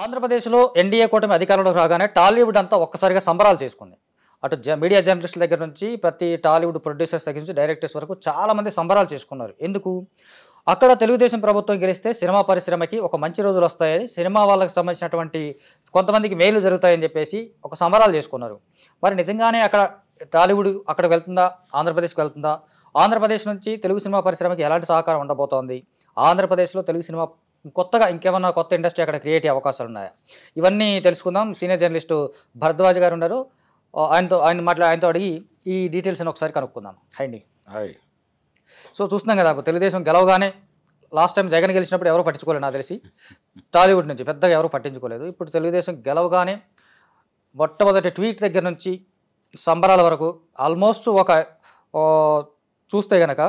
ఆంధ్రప్రదేశ్లో ఎన్డీఏ కూటమి అధికారంలోకి రాగానే టాలీవుడ్ అంతా ఒక్కసారిగా సంబరాలు చేసుకుంది. అటు మీడియా జర్నలిస్టుల దగ్గర నుంచి ప్రతి టాలీవుడ్ ప్రొడ్యూసర్స్ దగ్గర నుంచి డైరెక్టర్స్ వరకు చాలామంది సంబరాలు చేసుకున్నారు. ఎందుకు? అక్కడ తెలుగుదేశం ప్రభుత్వం గెలిస్తే సినిమా పరిశ్రమకి ఒక మంచి రోజులు వస్తాయని, సినిమా వాళ్ళకి సంబంధించినటువంటి కొంతమందికి మేలు జరుగుతాయని చెప్పేసి ఒక సంబరాలు చేసుకున్నారు. మరి నిజంగానే అక్కడ టాలీవుడ్ అక్కడికి వెళ్తుందా? ఆంధ్రప్రదేశ్కి వెళ్తుందా? ఆంధ్రప్రదేశ్ నుంచి తెలుగు సినిమా పరిశ్రమకి ఎలాంటి సహకారం ఉండబోతోంది? ఆంధ్రప్రదేశ్లో తెలుగు సినిమా కొత్తగా ఇంకేమన్నా కొత్త ఇండస్ట్రీ అక్కడ క్రియేట్ అయ్యే అవకాశాలు ఉన్నాయా? ఇవన్నీ తెలుసుకుందాం. సీనియర్ జర్నలిస్టు భరద్వాజ్ గారు ఉన్నారు. ఆయనతో అడిగి ఈ డీటెయిల్స్ అని ఒకసారి కనుక్కుందాం. అండి. హాయ్. సో చూస్తున్నాం కదా, తెలుగుదేశం గెలవగానే లాస్ట్ టైం జగన్ గెలిచినప్పుడు ఎవరు పట్టించుకోలేదు, నాకు తెలిసి టాలీవుడ్ నుంచి పెద్దగా ఎవరు పట్టించుకోలేదు. ఇప్పుడు తెలుగుదేశం గెలవగానే మొట్టమొదటి ట్వీట్ దగ్గర నుంచి సంబరాల వరకు ఆల్మోస్ట్ చూస్తే గనక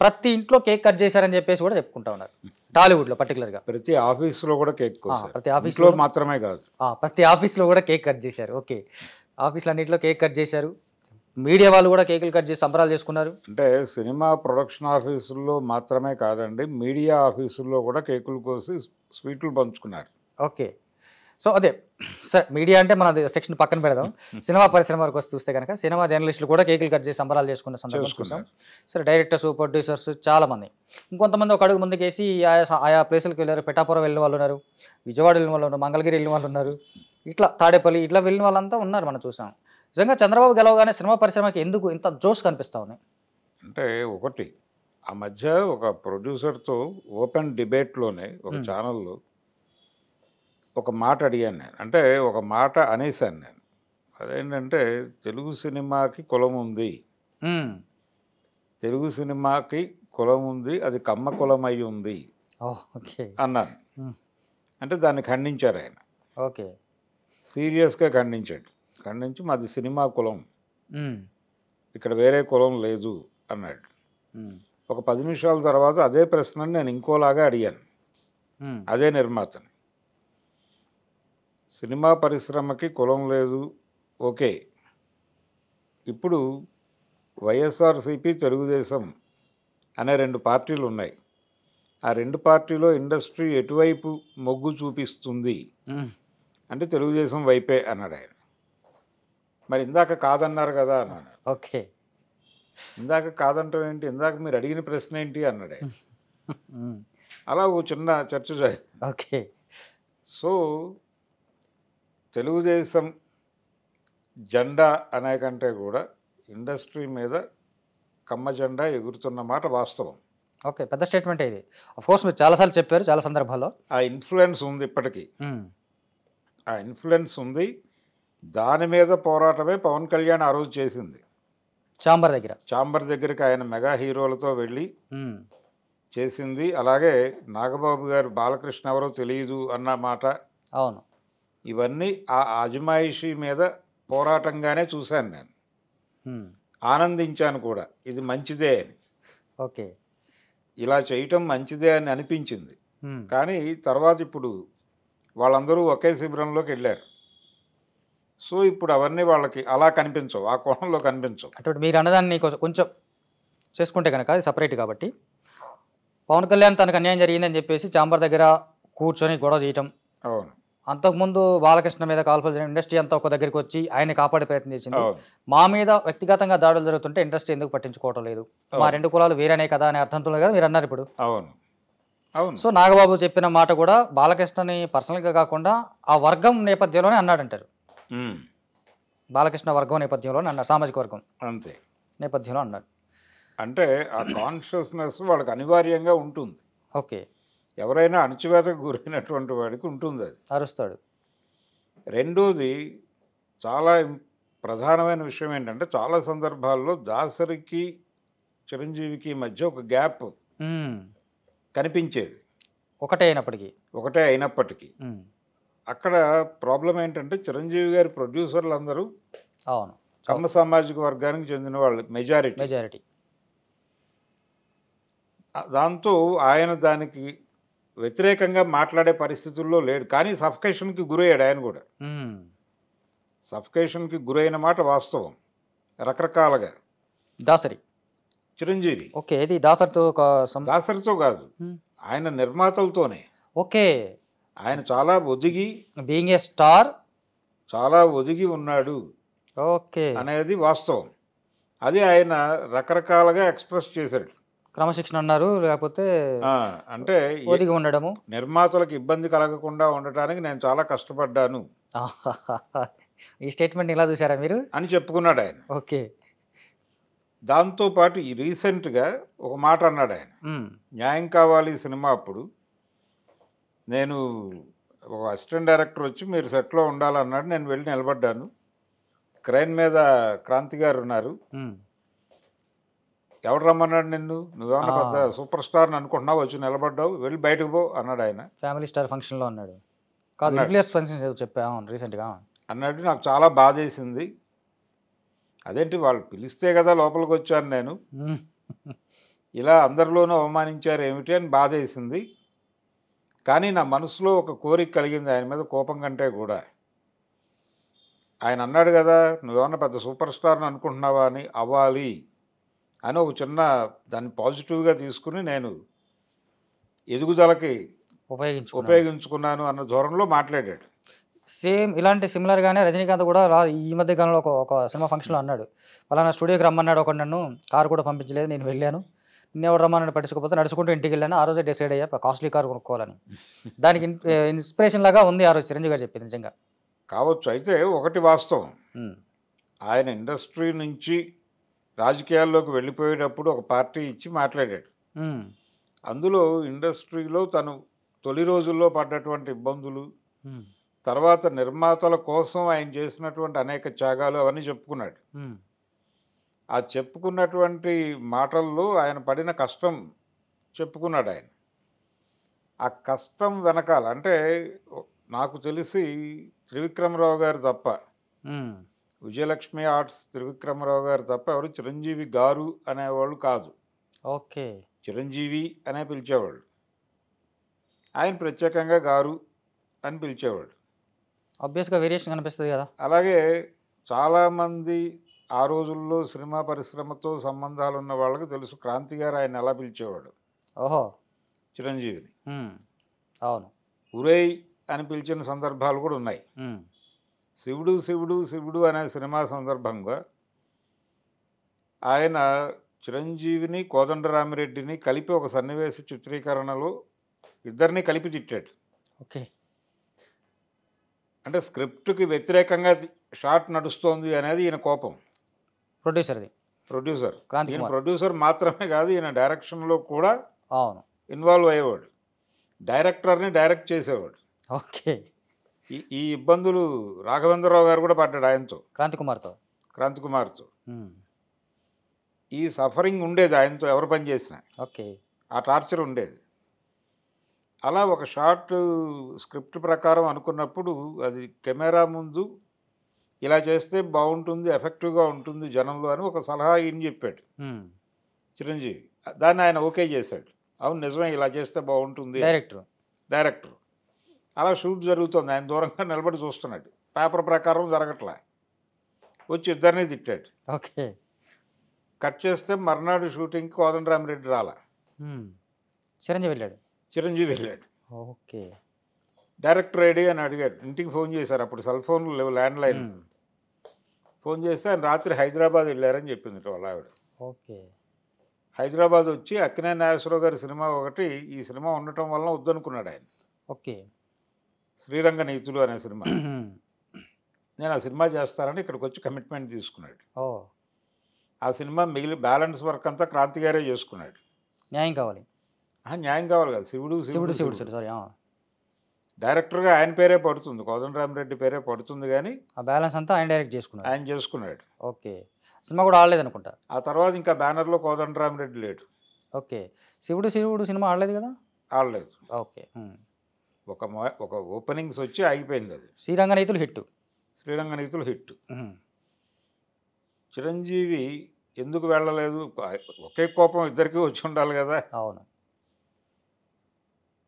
ప్రతి ఇంట్లో కేక్ కట్ చేశారని చెప్పేసి కూడా చెప్పుకుంటా ఉన్నారు టాలీవుడ్లో. పర్టికులర్గా ప్రతి ఆఫీస్లో కూడా కేక్ ప్రతి ఆఫీస్లో మాత్రమే కాదు, ప్రతి ఆఫీస్లో కూడా కేక్ కట్ చేశారు. ఓకే, ఆఫీసులు అన్నింటిలో కేక్ కట్ చేశారు. మీడియా వాళ్ళు కూడా కేకులు కట్ చేసి సంబరాలు చేసుకున్నారు. అంటే సినిమా ప్రొడక్షన్ ఆఫీసుల్లో మాత్రమే కాదండి, మీడియా ఆఫీసుల్లో కూడా కేకులు కోసి స్వీట్లు పంచుకున్నారు. ఓకే, సో అదే సరే, మీడియా అంటే మన సెక్షన్ పక్కన పెడదాం. సినిమా పరిశ్రమ వరకు వస్తే చూస్తే కనుక సినిమా జర్నలిస్టులు కూడా కేకులు కట్ చేసి సంబరాలు చేసుకున్న సందర్భం చూసాం. సరే, డైరెక్టర్స్, ప్రొడ్యూసర్స్ చాలామంది, ఇంకొంతమంది ఒక అడుగు ముందుకేసి ఆయా ప్లేసులకు వెళ్ళారు. పిఠాపురం వెళ్ళిన వాళ్ళు ఉన్నారు, విజయవాడ వెళ్ళిన వాళ్ళు ఉన్నారు, మంగళగిరి వెళ్ళిన వాళ్ళు ఉన్నారు, ఇట్లా తాడేపల్లి ఇట్లా వెళ్ళిన వాళ్ళంతా ఉన్నారు. మనం చూసాం. నిజంగా చంద్రబాబు గెలవగానే సినిమా పరిశ్రమకి ఎందుకు ఇంత జోష్ కనిపిస్తా ఉన్నాయి? అంటే ఒకటి, ఆ మధ్య ఒక ప్రొడ్యూసర్తో ఓపెన్ డిబేట్లోనే ఒక ఛానల్లో ఒక మాట అడిగాను నేను. అంటే ఒక మాట అనేసాను నేను. అదేంటంటే తెలుగు సినిమాకి కులం ఉంది, తెలుగు సినిమాకి కులం ఉంది, అది కమ్మ కులం అయి ఉంది అన్నాను. అంటే దాన్ని ఖండించారు ఆయన. ఓకే, సీరియస్గా ఖండించాడు. ఖండించి మాది సినిమా కులం, ఇక్కడ వేరే కులం లేదు అన్నాడు. ఒక 10 నిమిషాల తర్వాత అదే ప్రశ్నని నేను ఇంకోలాగా అడిగాను అదే నిర్మాతని. సినిమా పరిశ్రమకి కులం లేదు, ఓకే, ఇప్పుడు వైఎస్ఆర్సీపీ, తెలుగుదేశం అనే 2 పార్టీలు ఉన్నాయి. ఆ 2 పార్టీలో ఇండస్ట్రీ ఎటువైపు మొగ్గు చూపిస్తుంది అంటే తెలుగుదేశం వైపే అన్నాడు ఆయన. మరి ఇందాక కాదన్నారు కదా అన్నాడు. ఓకే, ఇందాక కాదంటాం ఏంటి, ఇందాక మీరు అడిగిన ప్రశ్న ఏంటి అన్నాడు ఆయన. అలా ఓ చిన్న చర్చ జరిగింది. ఓకే, సో తెలుగుదేశం జెండా అనే కంటే కూడా ఇండస్ట్రీ మీద కమ్మ జెండా ఎగురుతున్న మాట వాస్తవం. ఓకే, పెద్ద స్టేట్మెంట్ ఇది. ఆఫ్కోర్స్ మీరు చాలాసార్లు చెప్పారు, చాలా సందర్భాల్లో. ఆ ఇన్ఫ్లుయెన్స్ ఉంది, ఇప్పటికీ ఆ ఇన్ఫ్లుయెన్స్ ఉంది. దాని మీద పోరాటమే పవన్ కళ్యాణ్ ఆ రోజు చేసింది. చాంబర్ దగ్గరికి ఆయన మెగా హీరోలతో వెళ్ళి చేసింది. అలాగే నాగబాబు గారు బాలకృష్ణ ఎవరో తెలియదు అన్న మాట, అవును, ఇవన్నీ ఆ అజమాయిషీ మీద పోరాటంగానే చూశాను నేను. ఆనందించాను కూడా, ఇది మంచిదే అని. ఓకే, ఇలా చేయటం మంచిదే అని అనిపించింది. కానీ తర్వాత ఇప్పుడు వాళ్ళందరూ ఒకే శిబిరంలోకి వెళ్ళారు. సో ఇప్పుడు అవన్నీ వాళ్ళకి అలా కనిపించవు, ఆ కోణంలో కనిపించవు. అంటే మీరు అన్నదాన్ని కొంచెం చేసుకుంటే కనుక అది సపరేట్. కాబట్టి పవన్ కళ్యాణ్ తనకు అన్యాయం జరిగిందని చెప్పేసి చాంబర్ దగ్గర కూర్చొని గొడవ చేయటం, అవును, అంతకుముందు బాలకృష్ణ మీద కాల్ఫల్ ఇండస్ట్రీ అంతా ఒక దగ్గరికి వచ్చి ఆయన కాపాడే ప్రయత్నం చేసింది. మా మీద వ్యక్తిగతంగా దాడులు జరుగుతుంటే ఇండస్ట్రీ ఎందుకు పట్టించుకోవటం లేదు, మా 2 కులాలు వేరేనే కదా అనే అర్థంతో కదా మీరు అన్నారు ఇప్పుడు. అవును, అవును. సో నాగబాబు చెప్పిన మాట కూడా బాలకృష్ణని పర్సనల్గా కాకుండా ఆ వర్గం నేపథ్యంలోనే అన్నాడంటారు. బాలకృష్ణ వర్గం నేపథ్యంలోనే అన్నారు, సామాజిక వర్గం అంతే నేపథ్యంలో అన్నాడు. అంటే ఆ కాన్షియస్నెస్ వాళ్ళకి అనివార్యంగా ఉంటుంది. ఓకే, ఎవరైనా అణచివేతకు గురైనటువంటి వాడికి ఉంటుంది, అది అరుస్తాడు. రెండోది, చాలా ప్రధానమైన విషయం ఏంటంటే చాలా సందర్భాల్లో దాసరికి చిరంజీవికి మధ్య ఒక గ్యాప్ కనిపించేది, ఒకటే అయినప్పటికీ. అక్కడ ప్రాబ్లం ఏంటంటే చిరంజీవి గారి ప్రొడ్యూసర్లు అందరూ అవును కమ్మ సామాజిక వర్గానికి చెందిన వాళ్ళు, మెజారిటీ. దాంతో ఆయన దానికి వ్యతిరేకంగా మాట్లాడే పరిస్థితుల్లో లేడు. కానీ సఫికేషన్కి గురయ్యాడు ఆయన కూడా. సఫికేషన్కి గురైన మాట వాస్తవం, రకరకాలుగా. దాసరి చిరంజీవి. ఓకే, ఇది దాసరితో కాదు, ఆయన నిర్మాతలతోనే. ఓకే, ఆయన చాలా ఒదిగి బీయింగ్ ఏ స్టార్ చాలా ఒదిగి ఉన్నాడు ఓకే అనేది వాస్తవం. అది ఆయన రకరకాలుగా ఎక్స్ప్రెస్ చేశాడు. క్రమశిక్షణ అన్నారు, లేకపోతే అంటే ఒదిగి ఉండడము, నిర్మాతలకు ఇబ్బంది కలగకుండా ఉండటానికి నేను చాలా కష్టపడ్డాను ఈ స్టేట్మెంట్ ఇలా చూసారా మీరు అని చెప్పుకున్నాడు ఆయన. ఓకే. దాంతోపాటు ఈ రీసెంట్గా ఒక మాట అన్నాడు ఆయన. న్యాయం కావాలి సినిమా అప్పుడు నేను ఒక అసిస్టెంట్ డైరెక్టర్ వచ్చి మీరు సెట్లో ఉండాలన్నాడు. నేను వెళ్ళి నిలబడ్డాను. క్రైన్ మీద క్రాంతి గారు ఉన్నారు. ఎవడు రమ్మన్నాడు నిన్ను, నువ్వేమన్నా పెద్ద సూపర్ స్టార్ని అనుకుంటున్నావు, వచ్చి నిలబడ్డావు, వెళ్ళి బయటకు పో అన్నాడు ఆయన. ఫ్యామిలీ స్టార్ ఫంక్షన్లో అన్నాడు కాదు, న్యూక్లియస్ ఫంక్షన్ చెప్పాను రీసెంట్గా అన్నాడు. నాకు చాలా బాధేసింది. అదేంటి వాళ్ళు పిలిస్తే కదా లోపలికి వచ్చాను నేను, ఇలా అందరిలోనూ అవమానించారు ఏమిటి అని బాధేసింది. కానీ నా మనసులో ఒక కోరిక కలిగింది ఆయన మీద, కోపం కంటే కూడా. ఆయన అన్నాడు కదా, నువ్వేమన్నా పెద్ద సూపర్ స్టార్ని అనుకుంటున్నావా అని, అవ్వాలి అని ఒక చిన్న దాన్ని పాజిటివ్గా తీసుకుని నేను ఎదుగుదలకి ఉపయోగించుకున్నాను అన్న ధోరణిలో మాట్లాడాడు. సేమ్ ఇలాంటి సిమిలర్గానే రజనీకాంత్ కూడా ఈ మధ్య కాలంలో ఒక సినిమా ఫంక్షన్లో అన్నాడు, పలానా స్టూడియోకి రమ్మన్నాడు ఒకటి, నన్ను కారు కూడా పంపించలేదు, నేను వెళ్ళాను, నిన్నెవరు రమ్మని పట్టించుకోకపోతే నడుచుకుంటూ ఇంటికి వెళ్ళాను, ఆ రోజే డిసైడ్ అయ్యా కాస్ట్లీ కారు కొనుక్కోవాలని. దానికి ఇన్స్పిరేషన్ లాగా ఉంది ఆ రోజు చిరంజీవి గారు చెప్పింది. నిజంగా కావచ్చు. అయితే ఒకటి వాస్తవం, ఆయన ఇండస్ట్రీ నుంచి రాజకీయాల్లోకి వెళ్ళిపోయేటప్పుడు ఒక పార్టీ ఇచ్చి మాట్లాడాడు. అందులో ఇండస్ట్రీలో తను తొలి రోజుల్లో పడ్డటువంటి ఇబ్బందులు, తర్వాత నిర్మాతల కోసం ఆయన చేసినటువంటి అనేక త్యాగాలు అవన్నీ చెప్పుకున్నాడు. ఆ చెప్పుకున్నటువంటి మాటల్లో ఆయన పడిన కష్టం చెప్పుకున్నాడు ఆయన. ఆ కష్టం వెనకాల అంటే నాకు తెలిసి త్రివిక్రమరావు గారు తప్ప, విజయలక్ష్మి ఆర్ట్స్ త్రివిక్రమరావు గారు తప్ప ఎవరు చిరంజీవి గారు అనేవాళ్ళు కాదు. ఓకే. చిరంజీవి అనే పిలిచేవాళ్ళు, ఆయన ప్రత్యేకంగా గారు అని పిలిచేవాడు. ఆబ్వియస్గా వేరియేషన్ కనిపిస్తుంది కదా. అలాగే చాలామంది ఆ రోజుల్లో సినిమా పరిశ్రమతో సంబంధాలు ఉన్న వాళ్ళకి తెలుసు క్రాంతి గారు ఆయన ఎలా పిలిచేవాడు. ఓహో. చిరంజీవిని అవును ఉరేయ్ అని పిలిచిన సందర్భాలు కూడా ఉన్నాయి. శివుడు శివుడు శివుడు అనే సినిమా సందర్భంగా ఆయన చిరంజీవిని కోదండరామిరెడ్డిని కలిపి ఒక సన్నివేశ చిత్రీకరణలో ఇద్దరిని కలిపి తిట్టాడు. ఓకే. అంటే స్క్రిప్ట్కి వ్యతిరేకంగా షాట్ నడుస్తోంది అనేది ఈయన కోపం. ప్రొడ్యూసర్ ఈయన ప్రొడ్యూసర్ మాత్రమే కాదు, ఈయన డైరెక్షన్లో కూడా అవును ఇన్వాల్వ్ అయ్యేవాడు, డైరెక్టర్ని డైరెక్ట్ చేసేవాడు. ఓకే. ఈ ఇబ్బందులు రాఘవేంద్రరావు గారు కూడా పడ్డాడు ఆయనతో, క్రాంతి కుమార్తో. ఈ సఫరింగ్ ఉండేది ఆయనతో ఎవరు పని చేసినా. ఓకే. ఆ టార్చర్ ఉండేది. అలా ఒక షార్ట్ స్క్రిప్ట్ ప్రకారం అనుకున్నప్పుడు అది కెమెరా ముందు ఇలా చేస్తే బాగుంటుంది, ఎఫెక్టివ్గా ఉంటుంది జనంలో అని ఒక సలహా ఈయన చెప్పాడు చిరంజీవి. దాన్ని ఆయన ఓకే చేశాడు. అవును నిజమే, ఇలా చేస్తే బాగుంటుంది. డైరెక్టర్ అలా షూట్ జరుగుతుంది, ఆయన దూరంగా నిలబడి చూస్తున్నాడు. పేపర్ ప్రకారం జరగట్లా, వచ్చి ఇద్దరిని తిట్టాడు. ఓకే. కట్ చేస్తే మర్నాడు షూటింగ్కి కోదండరామిరెడ్డి రాలా, చిరంజీవి వెళ్ళాడు. ఓకే. డైరెక్టర్ రెడీ అని అడిగాడు. ఇంటికి ఫోన్ చేశారు, అప్పుడు సెల్ ఫోన్లు లేవు, ల్యాండ్ లైన్. ఫోన్ చేస్తే ఆయన రాత్రి హైదరాబాద్ వెళ్ళారని చెప్పింది వాళ్ళ ఆవిడ. ఓకే. హైదరాబాద్ వచ్చి అక్కినేని నాగేశ్వరరావు గారి సినిమా ఒకటి, ఈ సినిమా ఉండటం వలన వద్దనుకున్నాడు ఆయన. ఓకే. శ్రీరంగ నీతులు అనే సినిమా, నేను ఆ సినిమా చేస్తానని ఇక్కడికి వచ్చి కమిట్మెంట్ తీసుకున్నాడు. ఆ సినిమా మిగిలిన బ్యాలెన్స్ వర్క్ అంతా క్రాంతి గారే చేసుకున్నాడు. న్యాయం కావాలి కదా, శివుడు సారీ, డైరెక్టర్గా ఆయన పేరే పడుతుంది, కోదండరామిరెడ్డి పేరే పడుతుంది, కానీ ఆ బ్యాలెన్స్ అంతా ఆయన చేసుకున్నాడు. ఓకే. సినిమా కూడా ఆడలేదు అనుకుంటా. ఆ తర్వాత ఇంకా బ్యానర్లో కోదండరామిరెడ్డి లేడు. ఓకే. శివుడు సినిమా ఆడలేదు కదా. ఆడలేదు. ఓకే. ఒక ఓపెనింగ్స్ వచ్చి ఆగిపోయింది. అది శ్రీరంగ నీతులు హిట్. చిరంజీవి ఎందుకు వెళ్ళలేదు, ఒకే కోపం ఇద్దరికీ వచ్చి ఉండాలి కదా. అవును.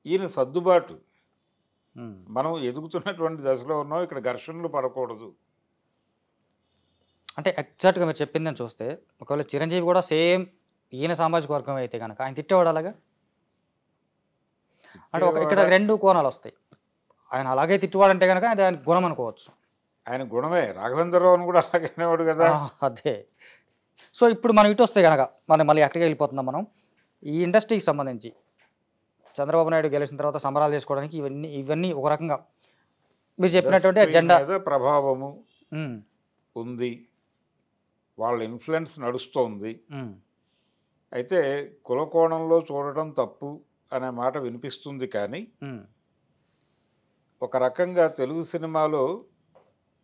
ఈయన సర్దుబాటు, మనం ఎదుగుతున్నటువంటి దశలో ఉన్నాం, ఇక్కడ ఘర్షణలు పడకూడదు. అంటే ఎగ్జాక్ట్గా మీరు చెప్పిందని చూస్తే ఒకవేళ చిరంజీవి కూడా సేమ్ ఈయన సామాజిక వర్గం అయితే కనుక ఆయన తిట్టేవాడు అలాగా. అంటే ఇక్కడ రెండు కోణాలు వస్తాయి. ఆయన అలాగే తిట్టువాడంటే కనుక అది ఆయన గుణం అనుకోవచ్చు. ఆయన గుణమే. రాఘవేంద్రరావును కూడా అలాగే అనేవాడు కదా. అదే. సో ఇప్పుడు మనం ఇటు వస్తే కనుక మనం మళ్ళీ ఎక్కడికి వెళ్ళిపోతున్నాం మనం. ఈ ఇండస్ట్రీకి సంబంధించి చంద్రబాబు నాయుడు గెలిచిన తర్వాత సంబరాలు చేసుకోవడానికి ఇవన్నీ ఒక రకంగా మీరు చెప్పినటువంటి జెండా ప్రభావము ఉంది, వాళ్ళ ఇన్ఫ్లుయెన్స్ నడుస్తోంది. అయితే కులకోణంలో చూడటం తప్పు అనే మాట వినిపిస్తుంది, కానీ ఒక రకంగా తెలుగు సినిమాలో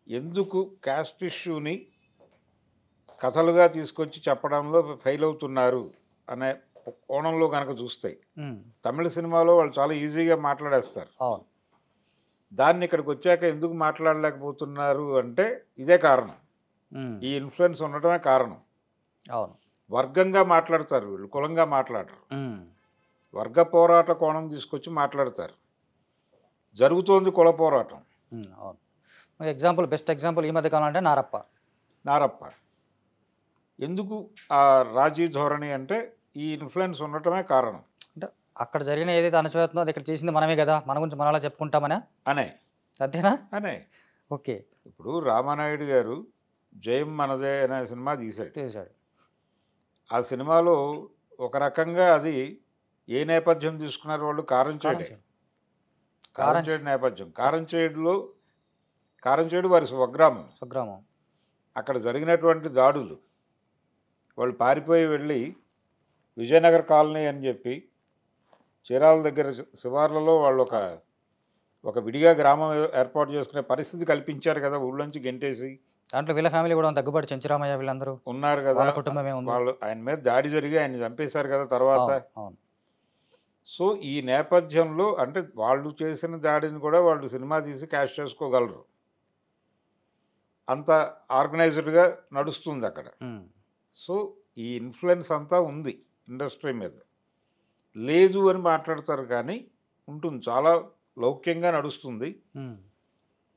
ఎందుకు క్యాస్ట్ ఇష్యూని కథలుగా తీసుకొచ్చి చెప్పడంలో ఫెయిల్ అవుతున్నారు అనే కోణంలో కనుక చూస్తే తమిళ సినిమాలో వాళ్ళు చాలా ఈజీగా మాట్లాడేస్తారు. దాన్ని ఇక్కడికి వచ్చాక ఎందుకు మాట్లాడలేకపోతున్నారు అంటే ఇదే కారణం. ఈ ఇన్ఫ్లుయెన్స్ ఉండటమే కారణం. వర్గంగా మాట్లాడతారు వీళ్ళు, కులంగా మాట్లాడరు. వర్గ పోరాట కోణం తీసుకొచ్చి మాట్లాడతారు. జరుగుతోంది కుల పోరాటం. ఎగ్జాంపుల్, బెస్ట్ ఎగ్జాంపుల్ ఈ మధ్య కాలం అంటే నారప్ప. ఎందుకు ఆ రాజీ ధోరణి అంటే ఈ ఇన్ఫ్లుయెన్స్ ఉండటమే కారణం. అంటే అక్కడ జరిగిన ఏదైతే అణచివేతుందో అది ఇక్కడ చేసింది మనమే కదా, మన గురించి మనలా చెప్పుకుంటామనే అనే. అంతేనా? అనే. ఓకే. ఇప్పుడు రామానాయుడు గారు జయం మనదే అనే సినిమా తీశాడు. ఆ సినిమాలో ఒక రకంగా అది ఏ నేపథ్యం తీసుకున్నారు వాళ్ళు? కారంచేడు నేపథ్యం. కారంచేడు వారి స్వగ్రామం. అక్కడ జరిగినటువంటి దాడులు, వాళ్ళు పారిపోయి వెళ్ళి విజయనగర్ కాలనీ అని చెప్పి చీరాల దగ్గర శివార్లలో వాళ్ళు ఒక విడిగా గ్రామం ఏర్పాటు చేసుకునే పరిస్థితి కల్పించారు కదా, ఊళ్ళోంచి గెంటేసి. దాంట్లో వీళ్ళ ఫ్యామిలీ కూడా దగ్గుబాటి చెంచురామయ్య వీళ్ళందరూ ఉన్నారు కదా, కుటుంబమే ఉంది. వాళ్ళు ఆయన మీద దాడి జరిగి ఆయన చంపేశారు కదా తర్వాత. సో ఈ నేపథ్యంలో అంటే వాళ్ళు చేసిన దాడిని కూడా వాళ్ళు సినిమా తీసి క్యాష్ చేసుకోగలరు, అంత ఆర్గనైజ్డ్గా నడుస్తుంది అక్కడ. సో ఈ ఇన్ఫ్లుయెన్స్ అంతా ఉంది ఇండస్ట్రీ మీద. లేదు అని మాట్లాడతారు కానీ ఉంటుంది, చాలా లౌక్యంగా నడుస్తుంది.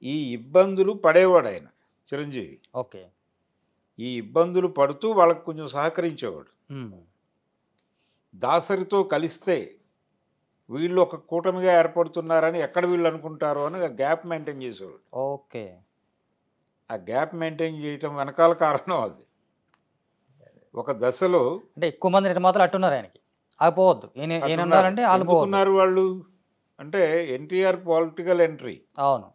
ఈ ఇబ్బందులు పడేవాడు ఆయన చిరంజీవి. ఓకే. ఈ ఇబ్బందులు పడుతూ వాళ్ళకు కొంచెం సహకరించేవాడు. దాసరితో కలిస్తే వీళ్ళు ఒక కూటమిగా ఏర్పడుతున్నారని ఎక్కడ వీళ్ళు అనుకుంటారో అని గ్యాప్ మెయింటైన్ చేసేవాడు. ఓకే. ఆ గ్యాప్ మెయింటైన్ చేయటం వెనకాల కారణం అది. ఒక దశలో అంటే ఎక్కువ మంది నిర్మాతలు అట్టున్నారు ఆయనకి, ఆగిపోవద్దు ఏనంటే ఆగిపోతున్నారు వాళ్ళు. అంటే ఎన్టీఆర్ పొలిటికల్ ఎంట్రీ. అవును.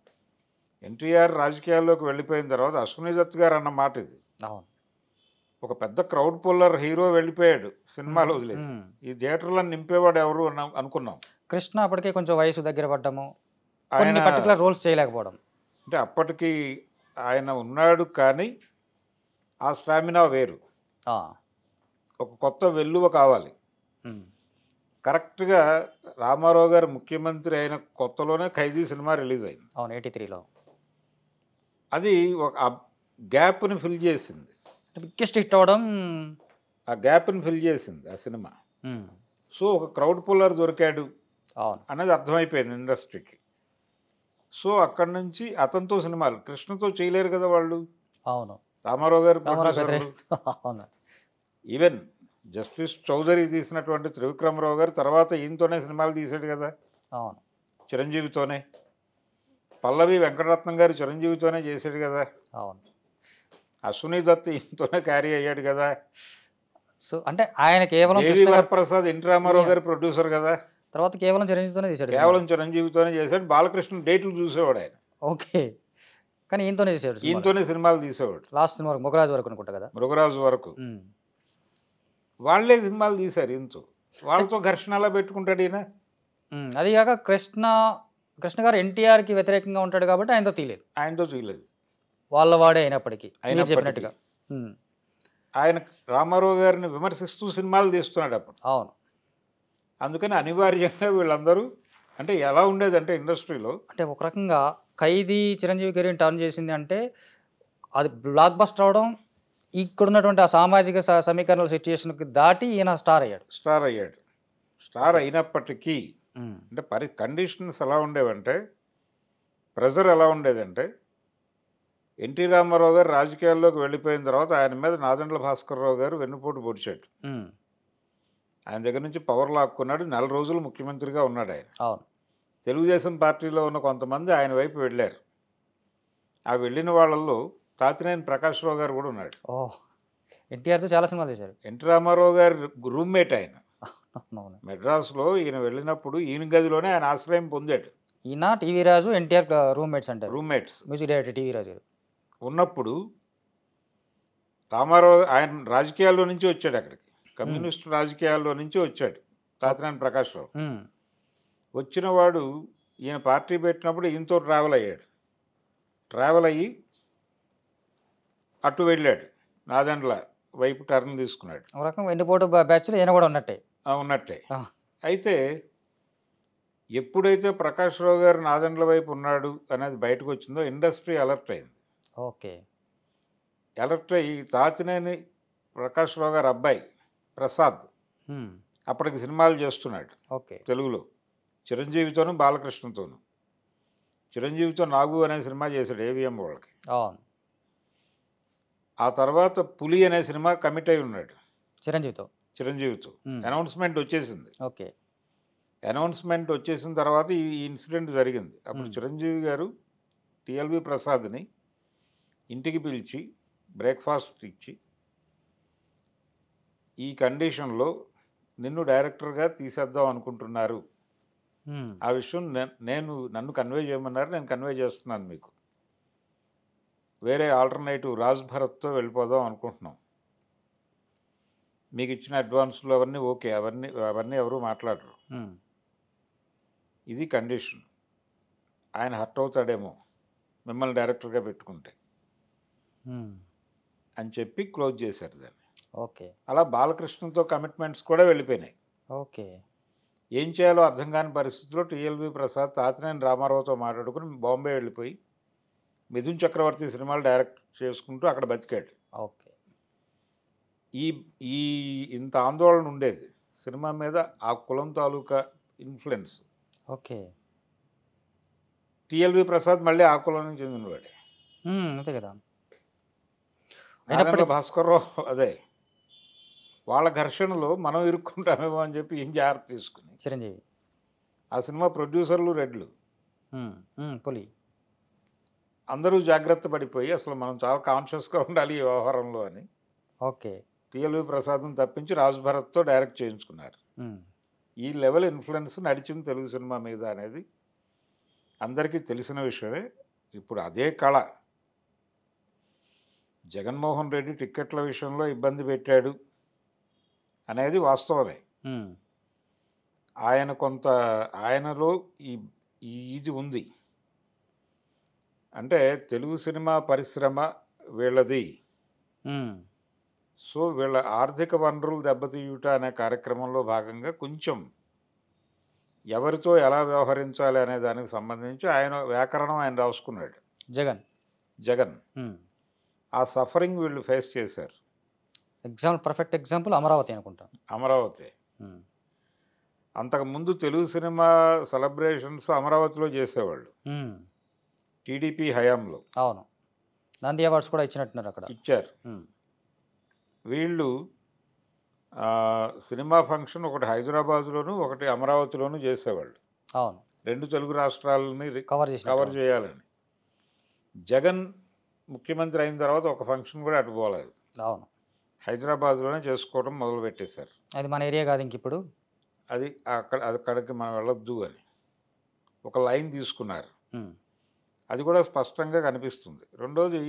ఎన్టీఆర్ రాజకీయాల్లోకి వెళ్ళిపోయిన తర్వాత అశ్విని దత్ గారు అన్న మాట ఇది. అవును. ఒక పెద్ద క్రౌడ్ పుల్లర్ హీరో వెళ్ళిపోయాడు సినిమాలో వదిలేసి, ఈ థియేటర్లను నింపేవాడు ఎవరు అనుకున్నాం. కృష్ణ అప్పటికే కొంచెం వయసు దగ్గర పడ్డము, ఆయన పర్టికులర్ రోల్స్ చేయలేకపోవడం. అంటే అప్పటికి ఆయన ఉన్నాడు కానీ ఆ స్టామినా వేరు. ఒక కొత్త వెల్లువ కావాలి. కరెక్ట్గా రామారావు గారు ముఖ్యమంత్రి అయిన కొత్తలోనే ఖైదీ సినిమా రిలీజ్ అయింది. అవును, 83లో. అది ఒక గ్యాప్ని ఫిల్ చేసింది. బిగ్గెస్ట్ హిట్ అవ్వడం ఆ గ్యాప్ని ఫిల్ చేసింది ఆ సినిమా. సో ఒక క్రౌడ్ పుల్లర్ దొరికాడు అనేది అర్థమైపోయింది ఇండస్ట్రీకి. సో అక్కడి నుంచి అతనితో సినిమాలు, కృష్ణతో చేయలేరు కదా వాళ్ళు. అవును. రామారావు గారు ఈవెన్ జస్టిస్ చౌదరి తీసినటువంటి త్రివిక్రమరావు గారు తర్వాత ఈయనతోనే సినిమాలు తీశాడు కదా. అవును. చిరంజీవితోనే. పల్లవి వెంకటరత్నం గారు చిరంజీవితోనే చేశాడు కదా. అవును. అశ్విని దత్ ఈయనతోనే క్యారీ అయ్యాడు కదా. సో అంటే ఆయన కేవలం ప్రసాద్ ఎన్టీ రామారావు గారు ప్రొడ్యూసర్ కదా. తర్వాత కేవలం చిరంజీవితోనే చేశాడు. కేవలం చిరంజీవితోనే చేశాడు. బాలకృష్ణ డేట్లు చూసేవాడు ఆయన. ఓకే. కానీ ఈయనతోనే చేశాడు, ఈయనతోనే సినిమాలు తీసేవాడు. లాస్ట్ సినిమా మృగరాజు వరకు అనుకుంటా కదా. మృగరాజు వరకు వాళ్ళే సినిమాలు తీశారు. ఈయనతో వాళ్ళతో ఘర్షణ అలా పెట్టుకుంటాడు ఈయన. అది కాక కృష్ణ గారు ఎన్టీఆర్కి వ్యతిరేకంగా ఉంటాడు కాబట్టి ఆయనతో తీయలేదు. వాళ్ళ వాడే అయినప్పటికీ చెప్పినట్టుగా ఆయన రామారావు గారిని విమర్శిస్తూ సినిమాలు తీస్తున్నాడు అప్పుడు. అవును. అందుకని అనివార్యంగా వీళ్ళందరూ అంటే ఎలా ఉండేదంటే ఇండస్ట్రీలో అంటే ఒక రకంగా ఖైదీ చిరంజీవి గారిని టర్న్ చేసింది అంటే అది బ్లాక్ బస్టర్ అవడం, ఇక్కడ ఉన్నటువంటి ఆ సామాజిక సమీకరణల సిచ్యుయేషన్కి దాటి ఈయన స్టార్ అయినప్పటికీ అంటే కండిషన్స్ ఎలా ఉండేవంటే, ప్రెజర్ ఎలా ఉండేదంటే, ఎన్టీ రామారావు గారు రాజకీయాల్లోకి వెళ్ళిపోయిన తర్వాత ఆయన మీద నాదెండ్ల భాస్కర్రావు గారు వెన్నుపోటు పొడిచాడు. ఆయన దగ్గర నుంచి పవర్ లాక్కున్నాడు. 4 రోజులు ముఖ్యమంత్రిగా ఉన్నాడు ఆయన. తెలుగుదేశం పార్టీలో ఉన్న కొంతమంది ఆయన వైపు వెళ్ళారు. ఆ వెళ్ళిన వాళ్ళల్లో తాతినేని ప్రకాష్ రావు గారు కూడా ఉన్నాడు. ఓ ఎన్టీఆర్తో చాలా సినిమాలు చేశారు. ఎన్టీ రామారావు గారి రూమ్మేట్ ఆయన. అవును. మెడ్రాస్లో ఈయన వెళ్ళినప్పుడు ఈయన గదిలోనే ఆయన ఆశ్రయం పొందాడు. ఈయన టీవీ రాజు ఎన్టీఆర్ రూమ్మేట్స్ అంటారు. రూమ్మేట్స్ మ్యూజిక్ డైరెక్టర్ టీవీ రాజు గారు ఉన్నప్పుడు రామారావు ఆయన రాజకీయాల్లో నుంచి వచ్చాడు, అక్కడికి కమ్యూనిస్టు రాజకీయాల్లో నుంచి వచ్చాడు తాతినేని ప్రకాష్ రావు. వచ్చిన వాడు ఈయన పార్టీ పెట్టినప్పుడు ఈయనతో ట్రావెల్ అయ్యాడు. ట్రావెల్ అయ్యి అటు వెళ్ళాడు, నాదెండ్ల వైపు టర్న్ తీసుకున్నాడు. ఒక రకం వెన్నుపోటు బ్యాచ్లో ఈయన కూడా ఉన్నట్టే. ఉన్నట్టే. అయితే ఎప్పుడైతే ప్రకాష్ రావు గారు నాదెండ్ల వైపు ఉన్నాడు అనేది బయటకు వచ్చిందో ఇండస్ట్రీ అలర్ట్ అయింది. ఓకే. అలర్ట్ అయ్యి తాతినేని ప్రకాష్ రావు గారు అబ్బాయి ప్రసాద్ అప్పటికి సినిమాలు చేస్తున్నాడు. ఓకే. తెలుగులో చిరంజీవితోనూ బాలకృష్ణతోనూ. చిరంజీవితో నాగు అనే సినిమా చేశాడు ఏవిఎం వాళ్ళకి. ఆ తర్వాత పులి అనే సినిమా కమిట్ అయి ఉన్నాడు చిరంజీవితో. అనౌన్స్మెంట్ వచ్చేసింది. ఓకే. అనౌన్స్మెంట్ వచ్చేసిన తర్వాత ఈ ఇన్సిడెంట్ జరిగింది. అప్పుడు చిరంజీవి గారు టిఎల్వి ప్రసాద్ని ఇంటికి పిలిచి బ్రేక్ఫాస్ట్ ఇచ్చి, ఈ కండిషన్లో నిన్ను డైరెక్టర్గా తీసేద్దాం అనుకుంటున్నారు, ఆ విషయం నన్ను కన్వే చేయమన్నారు, నేను కన్వే చేస్తున్నాను మీకు. వేరే ఆల్టర్నేటివ్ రాజ్ భరత్తో వెళ్ళిపోదాం అనుకుంటున్నాం, మీకు ఇచ్చిన అడ్వాన్స్లు అవన్నీ ఓకే, అవన్నీ ఎవరు మాట్లాడరు, ఇది కండిషన్. ఆయన హర్ట్ అవుతాడేమో మిమ్మల్ని డైరెక్టర్గా పెట్టుకుంటే అని చెప్పి క్లోజ్ చేశారు దాన్ని. ఓకే. అలా బాలకృష్ణతో కమిట్మెంట్స్ కూడా వెళ్ళిపోయినాయి. ఓకే. ఏం చేయాలో అర్థం కాని పరిస్థితిలో టిఎల్వి ప్రసాద్ తాతినేని రామారావుతో మాట్లాడుకుని బాంబే వెళ్ళిపోయి మిథున్ చక్రవర్తి సినిమాలు డైరెక్ట్ చేసుకుంటూ అక్కడ బతికాడు. ఓకే. ఈ ఇంత ఆందోళన ఉండేది సినిమా మీద, ఆ కులం తాలూకా ఇన్ఫ్లుయెన్స్. ఓకే. టిఎల్వి ప్రసాద్ మళ్ళీ ఆ కులానికి చెందినవాడే. అంతే కదా. భాస్కర్రావు అదే వాళ్ళ ఘర్షణలో మనం ఇరుక్కుంటామేమో అని చెప్పి ఏం జాగ్రత్త తీసుకుని చిరంజీవి ఆ సినిమా ప్రొడ్యూసర్లు రెడ్లు పులి అందరూ జాగ్రత్త పడిపోయి అసలు మనం చాలా కాన్షియస్గా ఉండాలి ఈ వ్యవహారంలో అని ఓకే టిఎల్వి ప్రసాద్ని తప్పించి రాజ్ భరత్తో డైరెక్ట్ చేయించుకున్నారు. ఈ లెవెల్ ఇన్ఫ్లుయెన్స్ నడిచింది తెలుగు సినిమా మీద అనేది అందరికీ తెలిసిన విషయమే. ఇప్పుడు అదే కళ జగన్మోహన్ రెడ్డి టిక్కెట్ల విషయంలో ఇబ్బంది పెట్టాడు అనేది వాస్తవమే. ఆయనలో ఇది ఉంది. అంటే తెలుగు సినిమా పరిశ్రమ వీళ్ళది, సో వీళ్ళ ఆర్థిక వనరులు దెబ్బతీయుట అనే కార్యక్రమంలో భాగంగా కొంచెం ఎవరితో ఎలా వ్యవహరించాలి అనే దానికి సంబంధించి ఆయన వ్యాకరణం ఆయన రాసుకున్నాడు జగన్. ఆ సఫరింగ్ వీళ్ళు ఫేస్ చేశారు. పర్ఫెక్ట్ ఎగ్జాంపుల్ అమరావతి అనుకుంటా. అమరావతి అంతకుముందు తెలుగు సినిమా సెలబ్రేషన్స్ అమరావతిలో చేసేవాళ్ళు టీడీపీ హయాంలో. అవును, నంది అవార్డ్స్ కూడా ఇచ్చినట్టున్నారు, అక్కడ ఇచ్చారు. వీళ్ళు సినిమా ఫంక్షన్ ఒకటి హైదరాబాద్లోను ఒకటి అమరావతిలోను చేసేవాళ్ళు. అవును, రెండు తెలుగు రాష్ట్రాలని కవర్ చేయాలని. జగన్ ముఖ్యమంత్రి అయిన తర్వాత ఒక ఫంక్షన్ కూడా అటు పోలేదు. అవును, హైదరాబాద్లోనే చేసుకోవడం మొదలుపెట్టేశారు. అది మన ఏరియా కాదు ఇంక ఇప్పుడు, అది అక్కడికి మనం వెళ్ళొద్దు అని ఒక లైన్ తీసుకున్నారు. అది కూడా స్పష్టంగా కనిపిస్తుంది. రెండోది,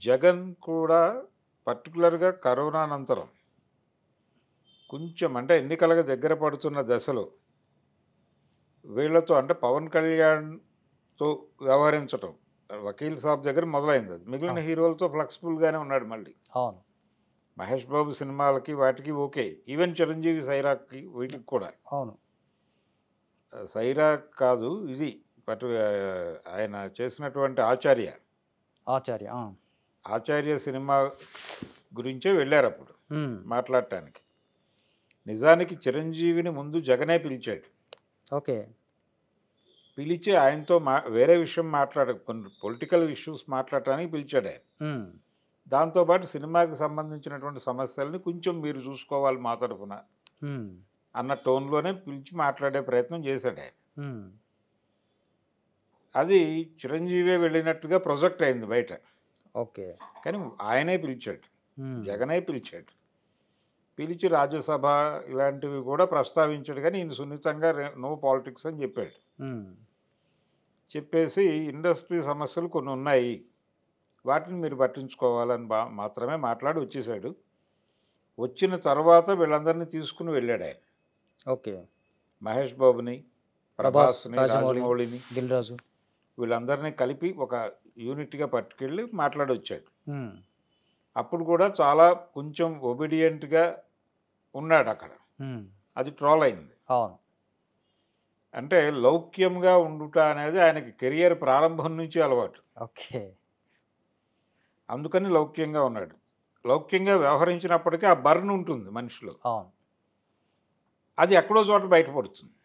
జగన్ కూడా పర్టికులర్గా కరోనా అనంతరం కొంచెం అంటే ఎన్నికలుగా దగ్గర పడుతున్న దశలో వీళ్ళతో అంటే పవన్ కళ్యాణ్తో వ్యవహరించటం వకీల్ సాబ్ దగ్గర మొదలైంది. అది మిగిలిన హీరోలతో ఫ్లెక్సిబుల్గానే ఉన్నాడు మళ్ళీ. అవును, మహేష్ బాబు సినిమాలకి వాటికి ఓకే, ఈవెన్ చిరంజీవి సైరాకి వీటికి కూడా. అవును, సైరా కాదు ఇది ఆయన చేసినటువంటి ఆచార్య సినిమా గురించే వెళ్ళారు అప్పుడు మాట్లాడటానికి. నిజానికి చిరంజీవిని ముందు జగనే పిలిచాడు. ఓకే, పిలిచి ఆయనతో వేరే విషయం కొన్ని పొలిటికల్ ఇష్యూస్ మాట్లాడటానికి పిలిచాడు ఆయన. దాంతోపాటు సినిమాకి సంబంధించినటువంటి సమస్యల్ని కొంచెం మీరు చూసుకోవాలి మా తరఫున అన్న టోన్లోనే పిలిచి మాట్లాడే ప్రయత్నం చేశాడు ఆయన. అది చిరంజీవే వెళ్ళినట్టుగా ప్రొజెక్ట్ అయింది బయట. ఓకే. కానీ ఆయనే పిలిచాడు, జగనే పిలిచాడు. పిలిచి రాజ్యసభ ఇలాంటివి కూడా ప్రస్తావించాడు. కానీ ఈయన సున్నితంగా నో పాలిటిక్స్ అని చెప్పాడు. చెప్పేసి ఇండస్ట్రీ సమస్యలు కొన్ని ఉన్నాయి, వాటిని మీరు పట్టించుకోవాలని మాత్రమే మాట్లాడి వచ్చేసాడు. వచ్చిన తర్వాత వీళ్ళందరినీ తీసుకుని వెళ్ళాడు ఆయన. ఓకే. మహేష్ బాబుని, ప్రభాస్ని, రాజమౌళిని, దిల్ రాజు వీళ్ళందరినీ కలిపి ఒక యూనిట్గా పట్టుకెళ్ళి మాట్లాడొచ్చాడు. అప్పుడు కూడా చాలా కొంచెం ఒబీడియంట్గా ఉన్నాడు అక్కడ. అది ట్రోల్ అయింది. అవును. అంటే లౌక్యంగా ఉండుట అనేది ఆయనకి కెరియర్ ప్రారంభం నుంచి అలవాటు. ఓకే. అందుకని లౌక్యంగా ఉన్నాడు. లౌక్యంగా వ్యవహరించినప్పటికీ ఆ బర్న్ ఉంటుంది మనిషిలో. అవును. అది ఎక్కడో చోట బయటపడుతుంది.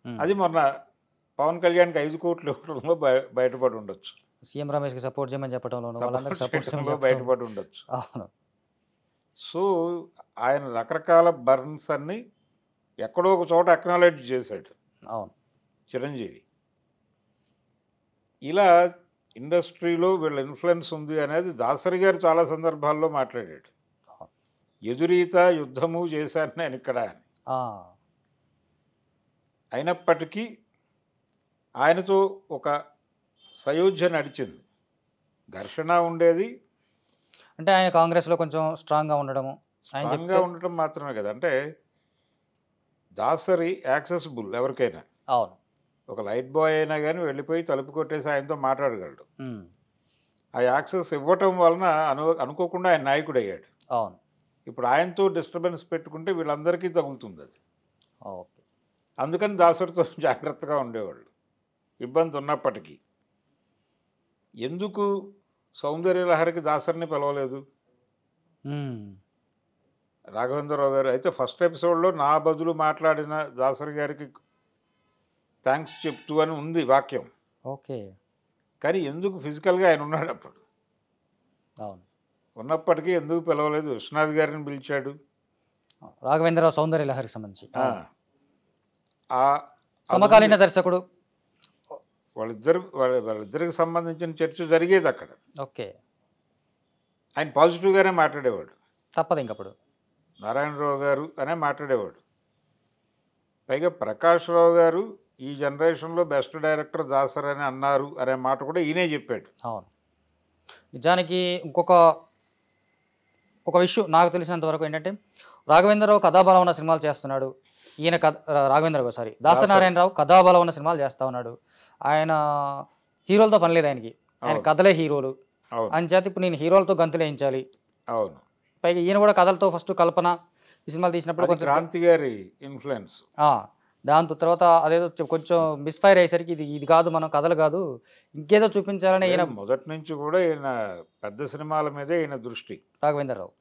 అది మొన్న పవన్ కళ్యాణ్కి 5 కోట్లు ఇవ్వడంలో బయటపడి ఉండొచ్చు. సీఎం రమేష్కి సపోర్ట్ చేయమని చెప్పడంలో బయటపడి ఉండొచ్చు. అవును. సో ఆయన రకరకాల బర్న్స్ అన్ని ఎక్కడో ఒక చోట అక్నాలెడ్జ్ చేశాడు. అవును. చిరంజీవి ఇలా ఇండస్ట్రీలో వీళ్ళ ఇన్ఫ్లుయెన్స్ ఉంది అనేది దాసరి గారు చాలా సందర్భాల్లో మాట్లాడాడు. ఎదురీత యుద్ధము చేశాను నేను ఇక్కడ అని. అయినప్పటికీ ఆయనతో ఒక సయోధ్య నడిచింది, ఘర్షణ ఉండేది. అంటే ఆయన కాంగ్రెస్లో కొంచెం స్ట్రాంగ్గా ఉండడము, స్ట్రాంగ్గా ఉండటం మాత్రమే కదా. అంటే దాసరి యాక్సెసిబుల్ ఎవరికైనా. అవును. ఒక లైట్ బాయ్ అయినా కానీ వెళ్ళిపోయి తలుపు కొట్టేసి ఆయనతో మాట్లాడగలడు. ఆ యాక్సెస్ ఇవ్వటం వలన అనుకోకుండా ఆయన నాయకుడు అయ్యాడు. అవును. ఇప్పుడు ఆయనతో డిస్టర్బెన్స్ పెట్టుకుంటే వీళ్ళందరికీ తగులుతుంది అది. ఓకే. అందుకని దాసరితో జాగ్రత్తగా ఉండేవాళ్ళు, ఇబ్బంది ఉన్నప్పటికీ. ఎందుకు సౌందర్యలహరికి దాసరిని పిలవలేదు రాఘవేంద్రరావు గారు? అయితే ఫస్ట్ ఎపిసోడ్లో నా బదులు మాట్లాడిన దాసరి గారికి థ్యాంక్స్ చెప్తూ అని ఉంది వాక్యం. ఓకే. కానీ ఎందుకు ఫిజికల్గా ఆయన ఉన్నాడు అప్పుడు. అవును. ఉన్నప్పటికీ ఎందుకు పిలవలేదు? విశ్వనాథ్ గారిని పిలిచాడు. రాఘవేంద్రరావు సౌందర్యలహరికి సంబంధించి సమకాలీన దర్శకుడు. వాళ్ళిద్దరికి సంబంధించిన చర్చ జరిగేది అక్కడ. ఓకే. ఆయన పాజిటివ్గానే మాట్లాడేవాడు. తప్పదు ఇంకప్పుడు. నారాయణరావు గారు అనే మాట్లాడేవాడు. పైగా ప్రకాష్ రావు గారు ఈ జనరేషన్లో బెస్ట్ డైరెక్టర్ దాసర్ అని అన్నారు అనే మాట కూడా ఈయనే చెప్పాడు. అవును. నిజానికి ఒక విషయం నాకు తెలిసినంత వరకు ఏంటంటే, రాఘవేంద్రరావు కథాబలం ఉన్న సినిమాలు చేస్తున్నాడు. ఈయన దాసరి నారాయణరావు కథాబలం ఉన్న సినిమాలు చేస్తూ ఉన్నాడు. ఆయన హీరోలతో పని లేదు ఆయనకి, ఆయన కథలే హీరోలు అని చేత ఇప్పుడు నేను హీరోలతో గంతులు వేయించాలి. అవును. పైగా ఈయన కూడా కథలతో ఫస్ట్ కల్పన ఈ సినిమాలు తీసినప్పుడు కొంచెం క్రాంతి గారి ఇన్ఫ్లుయెన్స్. దాంతో తర్వాత అదేదో కొంచెం మిస్ఫైర్ అయ్యేసరికి ఇది కాదు, మనం కథలు కాదు ఇంకేదో చూపించాలని ఈయన మొదటి నుంచి కూడా ఈయన పెద్ద సినిమాల మీదే ఈయన దృష్టి. రాఘవేంద్రరావు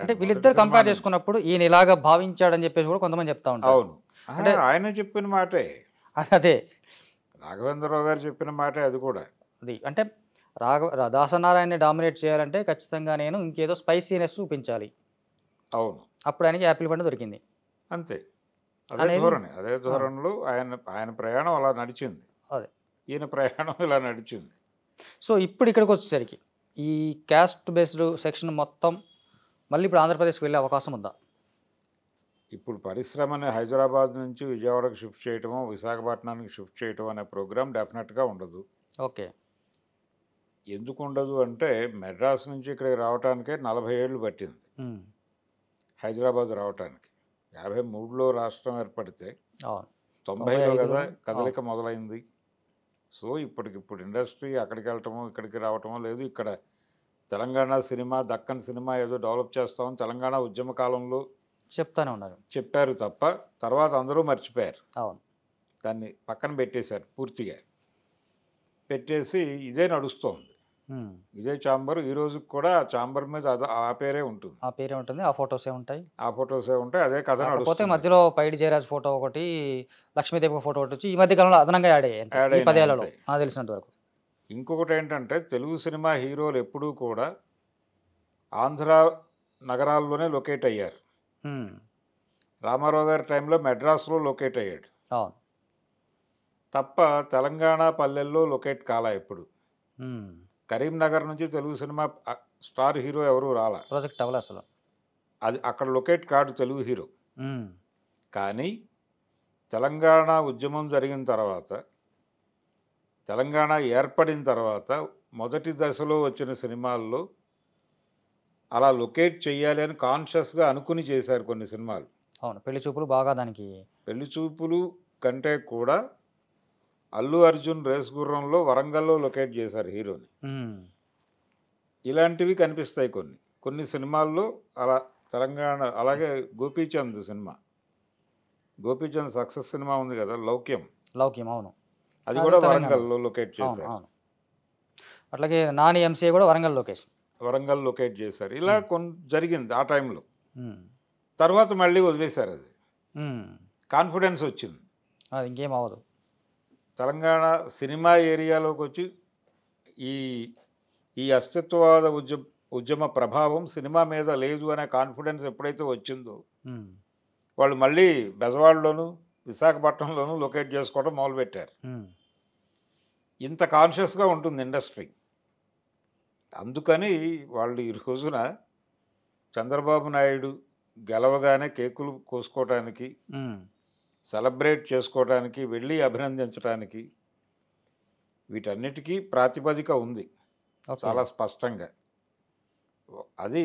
అంటే వీళ్ళిద్దరు కంపేర్ చేసుకున్నప్పుడు ఈయన ఇలాగా భావించాడని చెప్పేసి కూడా కొంతమంది చెప్తా ఉంటారు. అవును. అంటే ఆయన చెప్పిన మాటే అదే, రాఘవేంద్రరావు గారు చెప్పిన మాటే అది కూడా. అది అంటే దాసనారాయణని డామినేట్ చేయాలంటే ఖచ్చితంగా నేను ఇంకేదో స్పైసీనెస్ చూపించాలి. అవును. అప్పుడు ఆయనకి యాపిల్ పండు దొరికింది. అంతే. అదే ధోరణిలో ఆయన ప్రయాణం అలా నడిచింది. అదే ఈయన ప్రయాణం ఇలా నడిచింది. సో ఇప్పుడు ఇక్కడికి వచ్చేసరికి ఈ క్యాస్ట్ బేస్డ్ సెక్షన్ మొత్తం మళ్ళీ ఇప్పుడు ఆంధ్రప్రదేశ్కి వెళ్ళే అవకాశం ఉందా? ఇప్పుడు పరిశ్రమని హైదరాబాద్ నుంచి విజయవాడకు షిఫ్ట్ చేయటమో విశాఖపట్నానికి షిఫ్ట్ చేయటం అనే ప్రోగ్రామ్ డెఫినెట్గా ఉండదు. ఓకే. ఎందుకు ఉండదు అంటే, మెడ్రాస్ నుంచి ఇక్కడికి రావడానికే 40 ఏళ్ళు పట్టింది హైదరాబాద్ రావటానికి. 53లో రాష్ట్రం ఏర్పడితే 90లో కదా కదలిక మొదలైంది. సో ఇప్పటికిప్పుడు ఇండస్ట్రీ అక్కడికి వెళ్ళటమో ఇక్కడికి రావటమో లేదు. ఇక్కడ తెలంగాణ సినిమా, దక్కన్ సినిమా ఏదో డెవలప్ చేస్తామని తెలంగాణ ఉద్యమ కాలంలో చెప్తానే ఉన్నారు, చెప్పారు తప్ప తర్వాత అందరూ మర్చిపోయారు. అవును. దాన్ని పక్కన పెట్టేశారు పూర్తిగా. పెట్టేసి ఇదే నడుస్తోంది, ఇదే ఛాంబర్. ఈ రోజుకి కూడా ఆ ఛాంబర్ మీద ఆ పేరే ఉంటుంది, ఆ ఫొటోసే ఉంటాయి, అదే కథ నడుస్తుంది. మధ్యలో పైడి జయరాజ్ ఫోటో ఒకటి, లక్ష్మీదేవి ఫోటో ఒకటి వచ్చి ఈ మధ్య కాలంలో అదనంగా యాడ్ అయ్యాయి 10 ఏళ్లలో నాకు తెలిసినంత వరకు. ఇంకొకటి ఏంటంటే, తెలుగు సినిమా హీరోలు ఎప్పుడూ కూడా ఆంధ్ర నగరాల్లోనే లొకేట్ అయ్యారు. రామారావు గారి టైంలో మెడ్రాస్లో లొకేట్ అయ్యాడు అవును. తప్ప తెలంగాణ పల్లెల్లో లొకేట్ కాలా ఎప్పుడు. కరీంనగర్ నుంచి తెలుగు సినిమా స్టార్ హీరో ఎవరు రాలా, ప్రాజెక్ట్ అవ్వలే అసలు. అది అక్కడ లొకేట్ కాడు తెలుగు హీరో. కానీ తెలంగాణ ఉద్యమం జరిగిన తర్వాత, తెలంగాణ ఏర్పడిన తర్వాత మొదటి దశలో వచ్చిన సినిమాల్లో అలా లొకేట్ చేయాలి అని కాన్షియస్గా అనుకుని చేశారు కొన్ని సినిమాలు. అవును, పెళ్లి చూపులు బాగా దానికి. పెళ్లి చూపులు కంటే కూడా అల్లు అర్జున్ రేస్ గుర్రంలో వరంగల్లో లొకేట్ చేశారు హీరోని. ఇలాంటివి కనిపిస్తాయి కొన్ని కొన్ని సినిమాల్లో అలా తెలంగాణ. అలాగే Gopichand cinema, Gopichand success cinema ఉంది కదా, లౌక్యం. అవును, అది కూడా వరంగల్లో లొకేట్ చేశారు. అట్లాగే నాని ఎంసీఏ కూడా వరంగల్ లొకేషన్, వరంగల్ లొకేట్ చేశారు. ఇలా జరిగింది ఆ టైంలో. తర్వాత మళ్ళీ వదిలేశారు. అది కాన్ఫిడెన్స్ వచ్చింది, అది ఇంకేం అవ్వదు. తెలంగాణ సినిమా ఏరియాలోకి వచ్చి ఈ అస్తిత్వవాద ఉద్యమ ప్రభావం సినిమా మీద లేదు అనే కాన్ఫిడెన్స్ ఎప్పుడైతే వచ్చిందో వాళ్ళు మళ్ళీ బెజవాడలోను విశాఖపట్నంలోనూ లొకేట్ చేసుకోవడం మొదలుపెట్టారు. ఇంత కాన్షియస్గా ఉంటుంది ఇండస్ట్రీ. అందుకని వాళ్ళు ఈ రోజున చంద్రబాబు నాయుడు గెలవగానే కేకులు కోసుకోవటానికి, సెలబ్రేట్ చేసుకోవడానికి, వెళ్ళి అభినందించడానికి వీటన్నిటికీ ప్రాతిపదిక ఉంది చాలా స్పష్టంగా. అది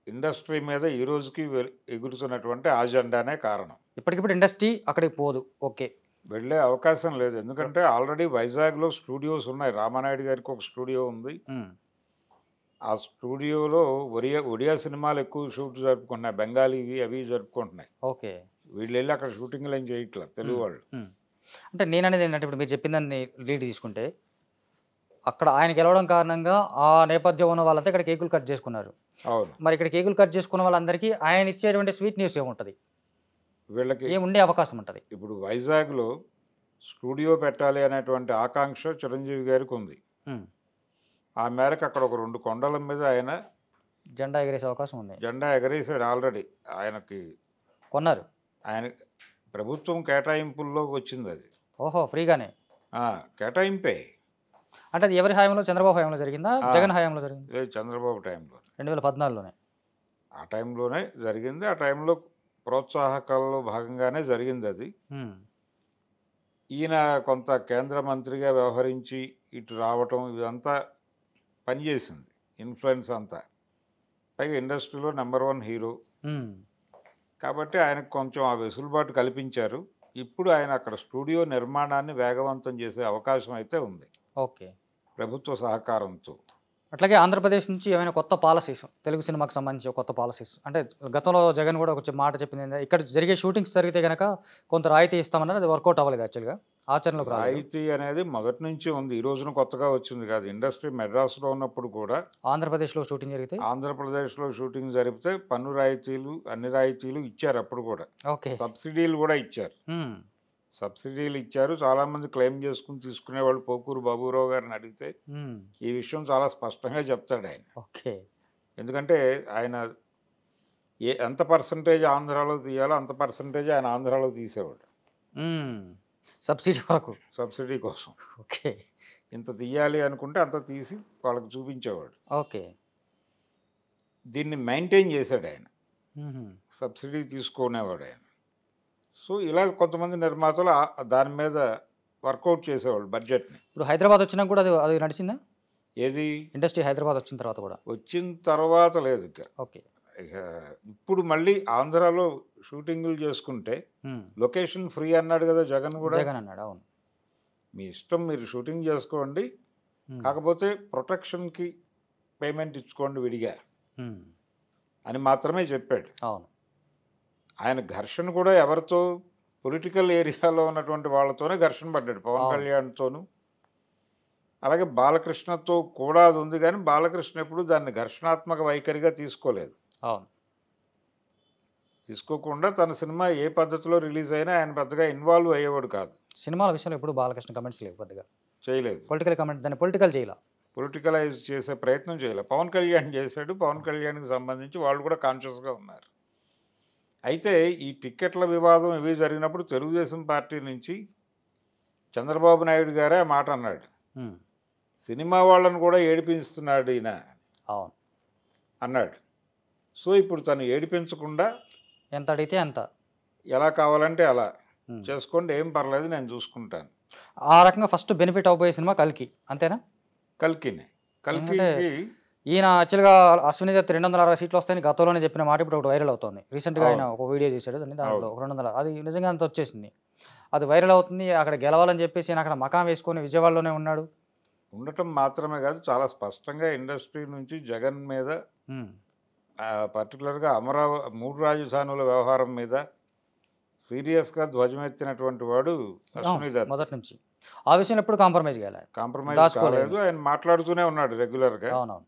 ఇండస్ట్రీ మీద ఈ రోజుకి ఎగురుతున్నటువంటి ఆజెండానే కారణం. ఇప్పటికిప్పుడు ఇండస్ట్రీ అక్కడికి పోదు, ఓకే, వెళ్ళే అవకాశం లేదు. ఎందుకంటే ఆల్రెడీ వైజాగ్లో స్టూడియోస్ ఉన్నాయి. రామానాయుడు గారికి ఒక స్టూడియో ఉంది. ఆ స్టూడియోలో ఒడియా సినిమాలు ఎక్కువ షూట్ జరుపుకుంటున్నాయి, బెంగాలీవి అవి జరుపుకుంటున్నాయి. ఓకే, వీళ్ళు వెళ్ళి అక్కడ షూటింగ్లు ఏం చేయట్లేదు తెలుగు వాళ్ళు. అంటే నేను అనేది ఏంటంటే, ఇప్పుడు మీరు చెప్పిందాన్ని లీడ్ తీసుకుంటే అక్కడ ఆయన గెలవడం కారణంగా ఆ నేపథ్యం ఉన్న వాళ్ళంతా ఇక్కడ కేకులు కట్ చేసుకున్నారు. అవును, మరి ఇక్కడ కేకులు కట్ చేసుకున్న వాళ్ళందరికీ ఆయన ఇచ్చేటువంటి స్వీట్ న్యూస్ ఏముంటుంది, వీళ్ళకి ఏముండే అవకాశం ఉంటుంది? ఇప్పుడు వైజాగ్లో స్టూడియో పెట్టాలి అనేటువంటి ఆకాంక్ష చిరంజీవి గారికి ఉంది. ఆ మేరకు అక్కడ ఒక 2 కొండల మీద ఆయన జెండా ఎగరేసే అవకాశం ఉంది. జెండా ఎగరేసాడు ఆల్రెడీ. ఆయనకి కొన్నారు, ఆయన ప్రభుత్వం కేటాయింపుల్లో వచ్చింది అది. ఓహో, ఫ్రీగానే కేటాయింపే. అంటే అది ఎవరి హయాంలో? చంద్రబాబు హయాంలో జరిగిందా, జగన్ హయాంలో జరిగింది? చంద్రబాబు టైంలో, 2014లోనే. ఆ టైంలోనే జరిగింది. ఆ టైంలో ప్రోత్సాహకాల్లో భాగంగానే జరిగింది అది. ఈయన కొంత కేంద్ర మంత్రిగా వ్యవహరించి ఇటు రావటం ఇదంతా పనిచేసింది, ఇన్ఫ్లుయెన్స్ అంతా. పైగా ఇండస్ట్రీలో నెంబర్ 1 హీరో కాబట్టి ఆయనకు కొంచెం ఆ వెసులుబాటు కల్పించారు. ఇప్పుడు ఆయన అక్కడ స్టూడియో నిర్మాణాన్ని వేగవంతం చేసే అవకాశం అయితే ఉంది, ఓకే, ప్రభుత్వ సహకారంతో. అట్లాగే ఆంధ్రప్రదేశ్ నుంచి ఏమైనా కొత్త పాలసీస్, తెలుగు సినిమాకి సంబంధించి కొత్త పాలసీస్ అంటే గతంలో జగన్ కూడా ఒక మాట చెప్పింది, ఇక్కడ జరిగే షూటింగ్స్ జరిగితే కనుక కొంత రాయితీ ఇస్తామన్నది. అది వర్కౌట్ అవ్వలేదు యాక్చువల్గా, ఆచరణలోకి రాలేదు. రాయితీ అనేది మొదటి నుంచి ఉంది, ఈ రోజున కొత్తగా వచ్చింది కాదు. ఇండస్ట్రీ మెడ్రాస్లో ఉన్నప్పుడు కూడా ఆంధ్రప్రదేశ్లో షూటింగ్ జరిగితే, ఆంధ్రప్రదేశ్లో షూటింగ్ జరిపితే పన్ను రాయితీలు అన్ని రాయితీలు ఇచ్చారు అప్పుడు కూడా. ఓకే, సబ్సిడీలు కూడా ఇచ్చారు. సబ్సిడీలు ఇచ్చారు. చాలామంది క్లెయిమ్ చేసుకుని తీసుకునేవాళ్ళు. పోకూరు బాబురావు గారిని అడిగితే ఈ విషయం చాలా స్పష్టంగా చెప్తాడు ఆయన. ఓకే, ఎందుకంటే ఆయన ఎంత పర్సంటేజ్ ఆంధ్రాలో తీయాలో అంత పర్సంటేజ్ ఆయన ఆంధ్రాలో తీసేవాడు, సబ్సిడీ వరకు, సబ్సిడీ కోసం. ఓకే, ఇంత తీయాలి అనుకుంటే అంత తీసి వాళ్ళకి చూపించేవాడు. ఓకే, దీన్ని మెయింటైన్ చేశాడు ఆయన, సబ్సిడీ తీసుకునేవాడు ఆయన. సో ఇలా కొంతమంది నిర్మాతలు దాని మీద వర్కౌట్ చేసేవాళ్ళు బడ్జెట్ని. ఇప్పుడు హైదరాబాద్ వచ్చినా కూడా అది నడిచిందా? ఏది ఇండస్ట్రీ హైదరాబాద్ వచ్చిన తర్వాత కూడా? వచ్చిన తర్వాత లేదు ఇక. ఓకే, ఇప్పుడు మళ్ళీ ఆంధ్రాలో షూటింగులు చేసుకుంటే లొకేషన్ ఫ్రీ అన్నాడు కదా జగన్ కూడా. జగన్ అన్నాడు, అవును, మీ ఇష్టం, మీరు షూటింగ్ చేసుకోండి, కాకపోతే ప్రొటెక్షన్కి పేమెంట్ ఇచ్చుకోండి విడిగా అని మాత్రమే చెప్పాడు. అవును, ఆయన ఘర్షణ కూడా ఎవరితో? పొలిటికల్ ఏరియాలో ఉన్నటువంటి వాళ్ళతోనే ఘర్షణ పడ్డాడు, పవన్ కళ్యాణ్తోనూ. అలాగే బాలకృష్ణతో కూడా అది ఉంది, కానీ బాలకృష్ణ ఎప్పుడు దాన్ని ఘర్షణాత్మక వైఖరిగా తీసుకోలేదు. అవును, తీసుకోకుండా తన సినిమా ఏ పద్ధతిలో రిలీజ్ అయినా ఆయన పెద్దగా ఇన్వాల్వ్ అయ్యేవాడు కాదు. సినిమాల విషయంలో ఎప్పుడు బాలకృష్ణ కమెంట్స్ లేవు, పెద్దగా చేయలేదు. పొలిటికల్ కమెంట్, దాన్ని పొలిటికల్ చేయాల, పొలిటికలైజ్ చేసే ప్రయత్నం చేయలేదు. పవన్ కళ్యాణ్ చేశాడు. పవన్ కళ్యాణ్కి సంబంధించి వాళ్ళు కూడా కాన్షియస్గా ఉన్నారు. అయితే ఈ టిక్కెట్ల వివాదం ఇవి జరిగినప్పుడు తెలుగుదేశం పార్టీ నుంచి చంద్రబాబు నాయుడు గారే ఆ మాట అన్నాడు. సినిమా వాళ్ళను కూడా ఏడిపిస్తున్నాడు ఈయన అవును అన్నాడు. సో ఇప్పుడు తను ఏడిపించకుండా ఎంత అడిగితే అంత, ఎలా కావాలంటే అలా చేసుకోండి, ఏం పర్లేదు, నేను చూసుకుంటాను. ఆ రకంగా ఫస్ట్ బెనిఫిట్ అవబోయే సినిమా కల్కి, అంతేనా? కల్కి ఈయన యాక్చువల్గా అశ్విని దత్ 260 సీట్లు వస్తాయని గతంలోనే చెప్పిన మాట ఇప్పుడు ఒకటి వైరల్ అవుతుంది. రీసెంట్గా ఆయన ఒక వీడియో చేశాడు, దాంట్లో 200, అది నిజంగా అంత వచ్చేసింది, అది వైరల్ అవుతుంది. అక్కడ గెలవాలని చెప్పేసి ఆయన అక్కడ మకాం వేసుకొని విజయవాడలోనే ఉన్నాడు. ఉండటం మాత్రమే కాదు, చాలా స్పష్టంగా ఇండస్ట్రీ నుంచి జగన్ మీద, పర్టికులర్గా అమరావతి 3 రాజధానుల వ్యవహారం మీద సీరియస్గా ధ్వజమెత్తినటువంటి వాడు అశ్విని దత్. మొదటి నుంచి ఆ విషయం ఎప్పుడు కాంప్రమైజ్ కాలేదు. ఆయన మాట్లాడుతూనే ఉన్నాడు రెగ్యులర్గా. అవునవును.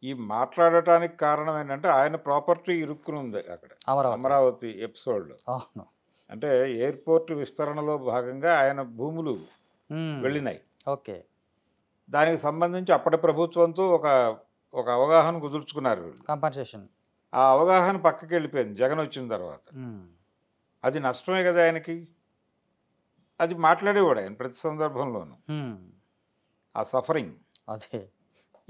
ఈ మాట్లాడటానికి కారణం ఏంటంటే ఆయన ప్రాపర్టీ ఇరుక్కుని ఉంది అక్కడ అమరావతి ఎపిసోడ్లో. అంటే ఎయిర్పోర్ట్ విస్తరణలో భాగంగా ఆయన భూములు వెళ్ళినాయి. ఓకే, దానికి సంబంధించి అప్పటి ప్రభుత్వంతో ఒక అవగాహన కుదుర్చుకున్నారు వీళ్ళు. కాంపన్సేషన్. ఆ అవగాహన పక్కకి వెళ్ళిపోయింది జగన్ వచ్చిన తర్వాత. అది నష్టమే కదా ఆయనకి. అది మాట్లాడేవాడు ఆయన ప్రతి సందర్భంలోనూ, ఆ సఫరింగ్. అదే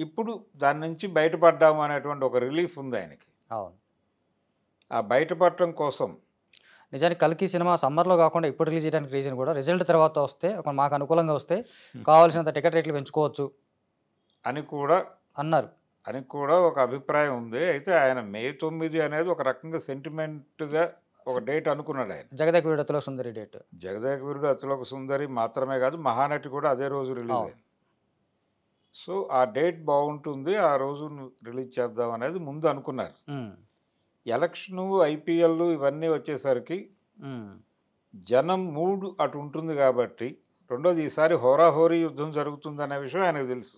ఇప్పుడు దాని నుంచి బయటపడ్డాము అనేటువంటి ఒక రిలీఫ్ ఉంది ఆయనకి. అవును, ఆ బయటపడటం కోసం నిజానికి కల్కి సినిమా సమ్మర్లో కాకుండా ఇప్పుడు రిలీజ్ చేయడానికి రీజన్ కూడా రిజల్ట్ తర్వాత వస్తే, మాకు అనుకూలంగా వస్తే కావాల్సినంత టికెట్ రేట్లు పెంచుకోవచ్చు అని కూడా అన్నారు. అని కూడా ఒక అభిప్రాయం ఉంది. అయితే ఆయన మే 9 అనేది ఒక రకంగా సెంటిమెంట్గా ఒక డేట్ అనుకున్నాడు ఆయన. జగదేక వీరుడు అతిలోక సుందరి డేట్. జగదేక వీరుడు అతిలోక సుందరి మాత్రమే కాదు, మహానటి కూడా అదే రోజు రిలీజ్ అయింది. సో ఆ డేట్ బాగుంటుంది, ఆ రోజు రిలీజ్ చేద్దాం అనేది ముందు అనుకున్నారు. ఎలక్షను, ఐపీఎల్ ఇవన్నీ వచ్చేసరికి జనం మూడ్ అటు ఉంటుంది కాబట్టి, రెండోది ఈసారి హోరాహోరీ యుద్ధం జరుగుతుంది అనే విషయం ఆయనకు తెలుసు.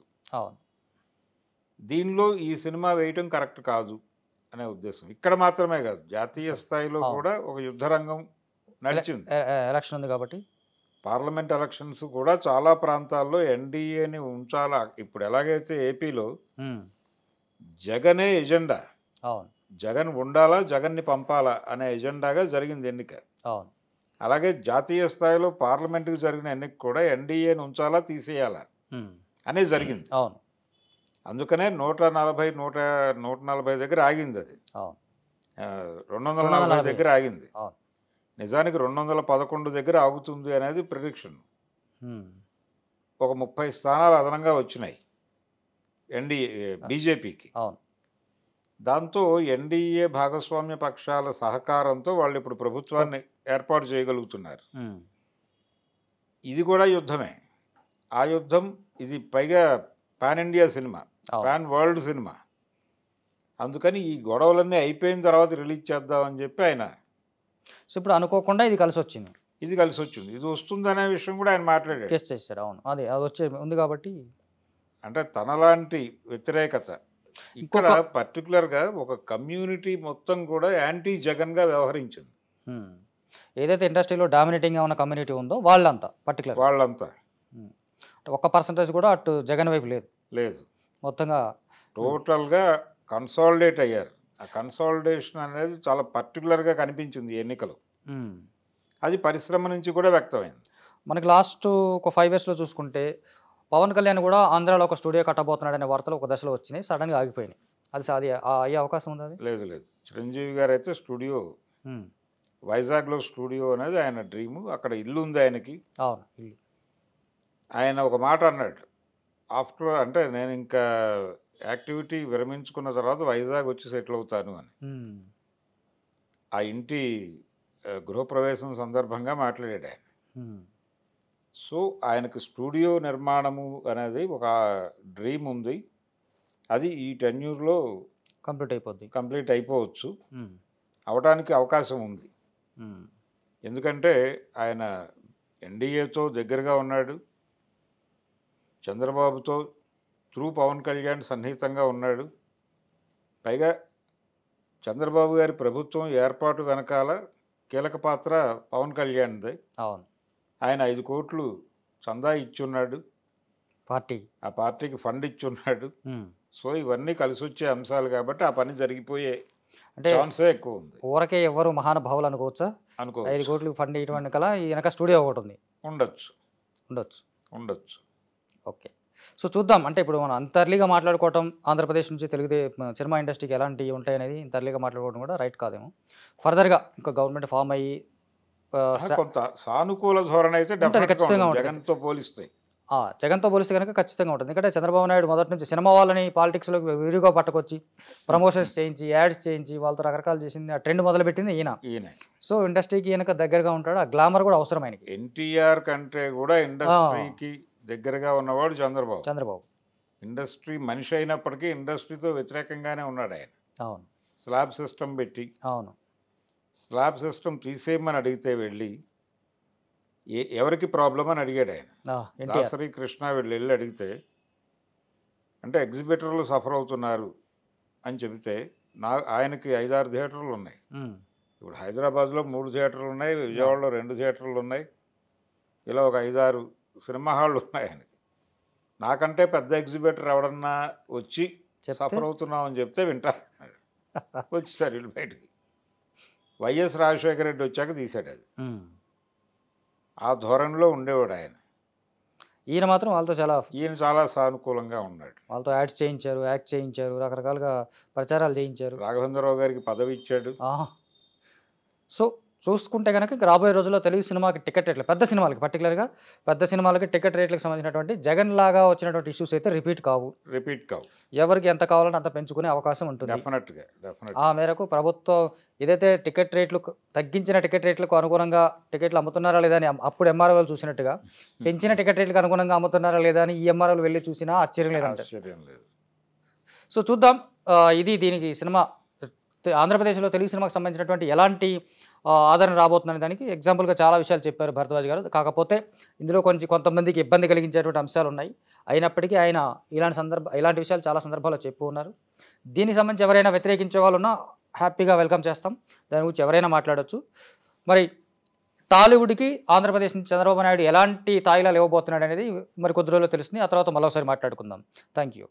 దీనిలో ఈ సినిమా వేయటం కరెక్ట్ కాదు అనే ఉద్దేశం. ఇక్కడ మాత్రమే కాదు, జాతీయ స్థాయిలో కూడా ఒక యుద్ధ రంగం నడిచింది. ఎలక్షన్ ఉంది కాబట్టి పార్లమెంట్ ఎలక్షన్స్ కూడా చాలా ప్రాంతాల్లో ఎన్డీఏని ఉంచాలా. ఇప్పుడు ఎలాగైతే ఏపీలో జగనే ఎజెండా, జగన్ ఉండాలా, జగన్ని పంపాలా అనే ఎజెండాగా జరిగింది ఎన్నిక. అలాగే జాతీయ స్థాయిలో పార్లమెంట్కి జరిగిన ఎన్నిక కూడా ఎన్డీఏని ఉంచాలా, తీసేయాలా అనేది జరిగింది. అందుకనే 140 దగ్గర ఆగింది. అది 240 దగ్గర ఆగింది. నిజానికి 211 దగ్గర ఆగుతుంది అనేది ప్రిడిక్షన్. ఒక 30 స్థానాలు అదనంగా వచ్చినాయి ఎన్డీఏ బీజేపీకి. దాంతో ఎన్డీఏ భాగస్వామ్య పక్షాల సహకారంతో వాళ్ళు ఇప్పుడు ప్రభుత్వాన్ని ఏర్పాటు చేయగలుగుతున్నారు. ఇది కూడా యుద్ధమే. ఆ యుద్ధం ఇది పైగా pan India cinema, pan world cinema. అందుకని ఈ గొడవలన్నీ అయిపోయిన తర్వాత రిలీజ్ చేద్దామని చెప్పి ఆయన. సో ఇప్పుడు అనుకోకుండా ఇది కలిసి వచ్చింది. ఇది వస్తుందనే విషయం కూడా ఆయన మాట్లాడాడు. టెస్ట్ చేశారు. అవును, అది వచ్చే ఉంది కాబట్టి. అంటే తనలాంటి వ్యతిరేకత ఇక్కడ పర్టికులర్గా ఒక కమ్యూనిటీ మొత్తం కూడా యాంటీ జగన్గా వ్యవహరించింది. ఏదైతే ఇండస్ట్రీలో డామినేటింగ్గా ఉన్న కమ్యూనిటీ ఉందో వాళ్ళంతా వాళ్ళంతా 1% కూడా అటు జగన్ వైపు లేదు. మొత్తంగా టోటల్గా కన్సాలిడేట్ అయ్యారు. ఆ కన్సాలిడేషన్ అనేది చాలా పర్టికులర్గా కనిపించింది ఎన్నికలు. అది పరిశ్రమ నుంచి కూడా వ్యక్తమైంది. మనకి లాస్ట్ ఒక 5 yearsలో చూసుకుంటే పవన్ కళ్యాణ్ కూడా ఆంధ్రాలో ఒక స్టూడియో కట్టబోతున్నాడనే వార్తలు ఒక దశలో వచ్చినాయి, సడన్గా ఆగిపోయినాయి. అది అయ్యే అవకాశం ఉంది? అది లేదు. చిరంజీవి గారు అయితే స్టూడియో, వైజాగ్లో స్టూడియో అనేది ఆయన డ్రీము. అక్కడ ఇల్లు ఉంది ఆయనకి. అవును, ఆయన ఒక మాట అన్నాడు, ఆఫ్టర్ అంటే నేను ఇంకా యాక్టివిటీ విరమించుకున్న తర్వాత వైజాగ్ వచ్చి సెటిల్ అవుతాను అని. ఆ ఇంటి గృహప్రవేశం సందర్భంగా మాట్లాడాడు ఆయన. సో ఆయనకు స్టూడియో నిర్మాణము అనేది ఒక డ్రీమ్ ఉంది. అది ఈ టెన్యూర్లో కంప్లీట్ అయిపోవచ్చు, అవడానికి అవకాశం ఉంది. ఎందుకంటే ఆయన ఎన్డీఏతో దగ్గరగా ఉన్నాడు, చంద్రబాబుతో త్రూ పవన్ కళ్యాణ్ సన్నిహితంగా ఉన్నాడు. పైగా చంద్రబాబు గారి ప్రభుత్వం ఏర్పాటు వెనకాల కీలక పాత్ర పవన్ కళ్యాణ్దే. అవును, ఆయన 5 కోట్లు చందా ఇచ్చున్నాడు, ఆ పార్టీకి ఫండ్ ఇచ్చున్నాడు. సో ఇవన్నీ కలిసి వచ్చే అంశాలు కాబట్టి ఆ పని జరిగిపోయే అంటే ఛాన్సే ఎక్కువ ఉంది. ఊరకే ఎవరు మహానుభావులు అనుకోవచ్చా? 5 కోట్లు ఫండ్ ఇటువంటి కల వెనక స్టూడియో ఒకటి ఉంది. ఉండొచ్చు. ఉండొచ్చు. ఉండొచ్చు. ఓకే. సో చూద్దాం. అంటే ఇప్పుడు మనం అంత ఎర్లీగా మాట్లాడుకోవటం ఆంధ్రప్రదేశ్ నుంచి సినిమా ఇండస్ట్రీకి ఎలాంటివి ఉంటాయనేది ఇంత ఎర్లీగా మాట్లాడుకోవడం కూడా రైట్ కాదేమో. ఫర్దర్గా ఇంకా గవర్నమెంట్ ఫామ్ అయ్యి కొంత సానుకూల ధోరణి అయితే ఖచ్చితంగా ఉంటుంది. జగన్తో పోలిస్తే జగన్తో పోలిస్తే కనుక ఖచ్చితంగా ఉంటుంది. ఎందుకంటే చంద్రబాబు నాయుడు మొదటి నుంచి సినిమా వాళ్ళని పాలిటిక్స్లోకి విరిగా పట్టుకొచ్చి ప్రమోషన్స్ చేయించి యాడ్స్ చేయించి వాళ్ళతో రకరకాలు చేసింది. ఆ ట్రెండ్ మొదలుపెట్టింది ఈయన. సో ఇండస్ట్రీకి వెనక దగ్గరగా ఉంటాడు. ఆ గ్లామర్ కూడా అవసరం ఆయనకి. ఎన్టీఆర్ కంటే కూడా ఇండస్ట్రీకి దగ్గరగా ఉన్నవాడు చంద్రబాబు. ఇండస్ట్రీ మనిషి అయినప్పటికీ ఇండస్ట్రీతో వ్యతిరేకంగానే ఉన్నాడు ఆయన. అవును. స్లాబ్ సిస్టమ్ పెట్టి స్లాబ్ సిస్టమ్ తీసేయమని అడిగితే వెళ్ళి ఎవరికి ప్రాబ్లం అని అడిగాడు ఆయన. దాసరి కృష్ణ వెళ్ళి అడిగితే అంటే ఎగ్జిబిటర్లు సఫర్ అవుతున్నారు అని చెబితే ఆయనకి 5-6 థియేటర్లు ఉన్నాయి. ఇప్పుడు హైదరాబాద్లో 3 థియేటర్లు ఉన్నాయి, విజయవాడలో 2 థియేటర్లు ఉన్నాయి, ఇలా ఒక 5-6 సినిమా హాళ్ళు ఉన్నాయి ఆయనకి. నాకంటే పెద్ద ఎగ్జిబిటర్ ఎవడన్నా వచ్చి సఫర్ అవుతున్నాం అని చెప్తే వింటా వచ్చేసారు వీళ్ళు బయటికి. వైఎస్ రాజశేఖర రెడ్డి వచ్చాక తీశాడు అది. ఆ ధోరణిలో ఉండేవాడు ఆయన. ఈయన చాలా సానుకూలంగా ఉన్నాడు. వాళ్ళతో యాడ్స్ చేయించారు, యాక్ట్ చేయించారు, రకరకాలుగా ప్రచారాలు చేయించారు. రాఘవేంద్రరావు గారికి పదవి ఇచ్చాడు. సో చూసుకుంటే కనుక రాబోయే రోజుల్లో తెలుగు సినిమాకి టికెట్ రేట్లు పెద్ద సినిమాలకి పర్టికులర్గా పెద్ద సినిమాలకి టికెట్ రేట్లకు సంబంధించినటువంటి జగన్ లాగా వచ్చినటువంటి ఇష్యూస్ అయితే రిపీట్ కావు. ఎవరికి ఎంత కావాలంటే అంత పెంచుకునే అవకాశం ఉంటుంది. ఆ మేరకు ప్రభుత్వం ఏదైతే టికెట్ రేట్లు తగ్గించిన టికెట్ రేట్లకు అనుగుణంగా టికెట్లు అమ్ముతున్నారా లేదా అని అప్పుడు ఎంఆర్ఓలు చూసినట్టుగా పెంచిన టికెట్ రేట్లకు అనుగుణంగా అమ్ముతున్నారా లేదా అని ఈ ఎంఆర్ఓలు వెళ్ళి చూసినా ఆశ్చర్యం లేదంటే. సో చూద్దాం. ఇది దీనికి సినిమా ఆంధ్రప్రదేశ్లో తెలుగు సినిమాకి సంబంధించినటువంటి ఎలాంటి ఆదరణ రాబోతుందనే దానికి ఎగ్జాంపుల్గా చాలా విషయాలు చెప్పారు భరద్వాజ్ గారు. కాకపోతే ఇందులో కొంతమందికి ఇబ్బంది కలిగించేటువంటి అంశాలు ఉన్నాయి. అయినప్పటికీ ఆయన ఇలాంటి విషయాలు చాలా సందర్భాల్లో చెప్పు ఉన్నారు. దీనికి సంబంధించి ఎవరైనా వ్యతిరేకించే వాళ్ళు ఉన్నా హ్యాపీగా వెల్కమ్ చేస్తాం. దాని గురించి ఎవరైనా మాట్లాడవచ్చు. మరి టాలీవుడ్కి ఆంధ్రప్రదేశ్ నుంచి చంద్రబాబు నాయుడు ఎలాంటి తాయిలాలు ఇవ్వబోతున్నాడు అనేది మరి కొద్ది రోజుల్లో తెలుస్తుంది. ఆ తర్వాత మరోసారి మాట్లాడుకుందాం. Thank you.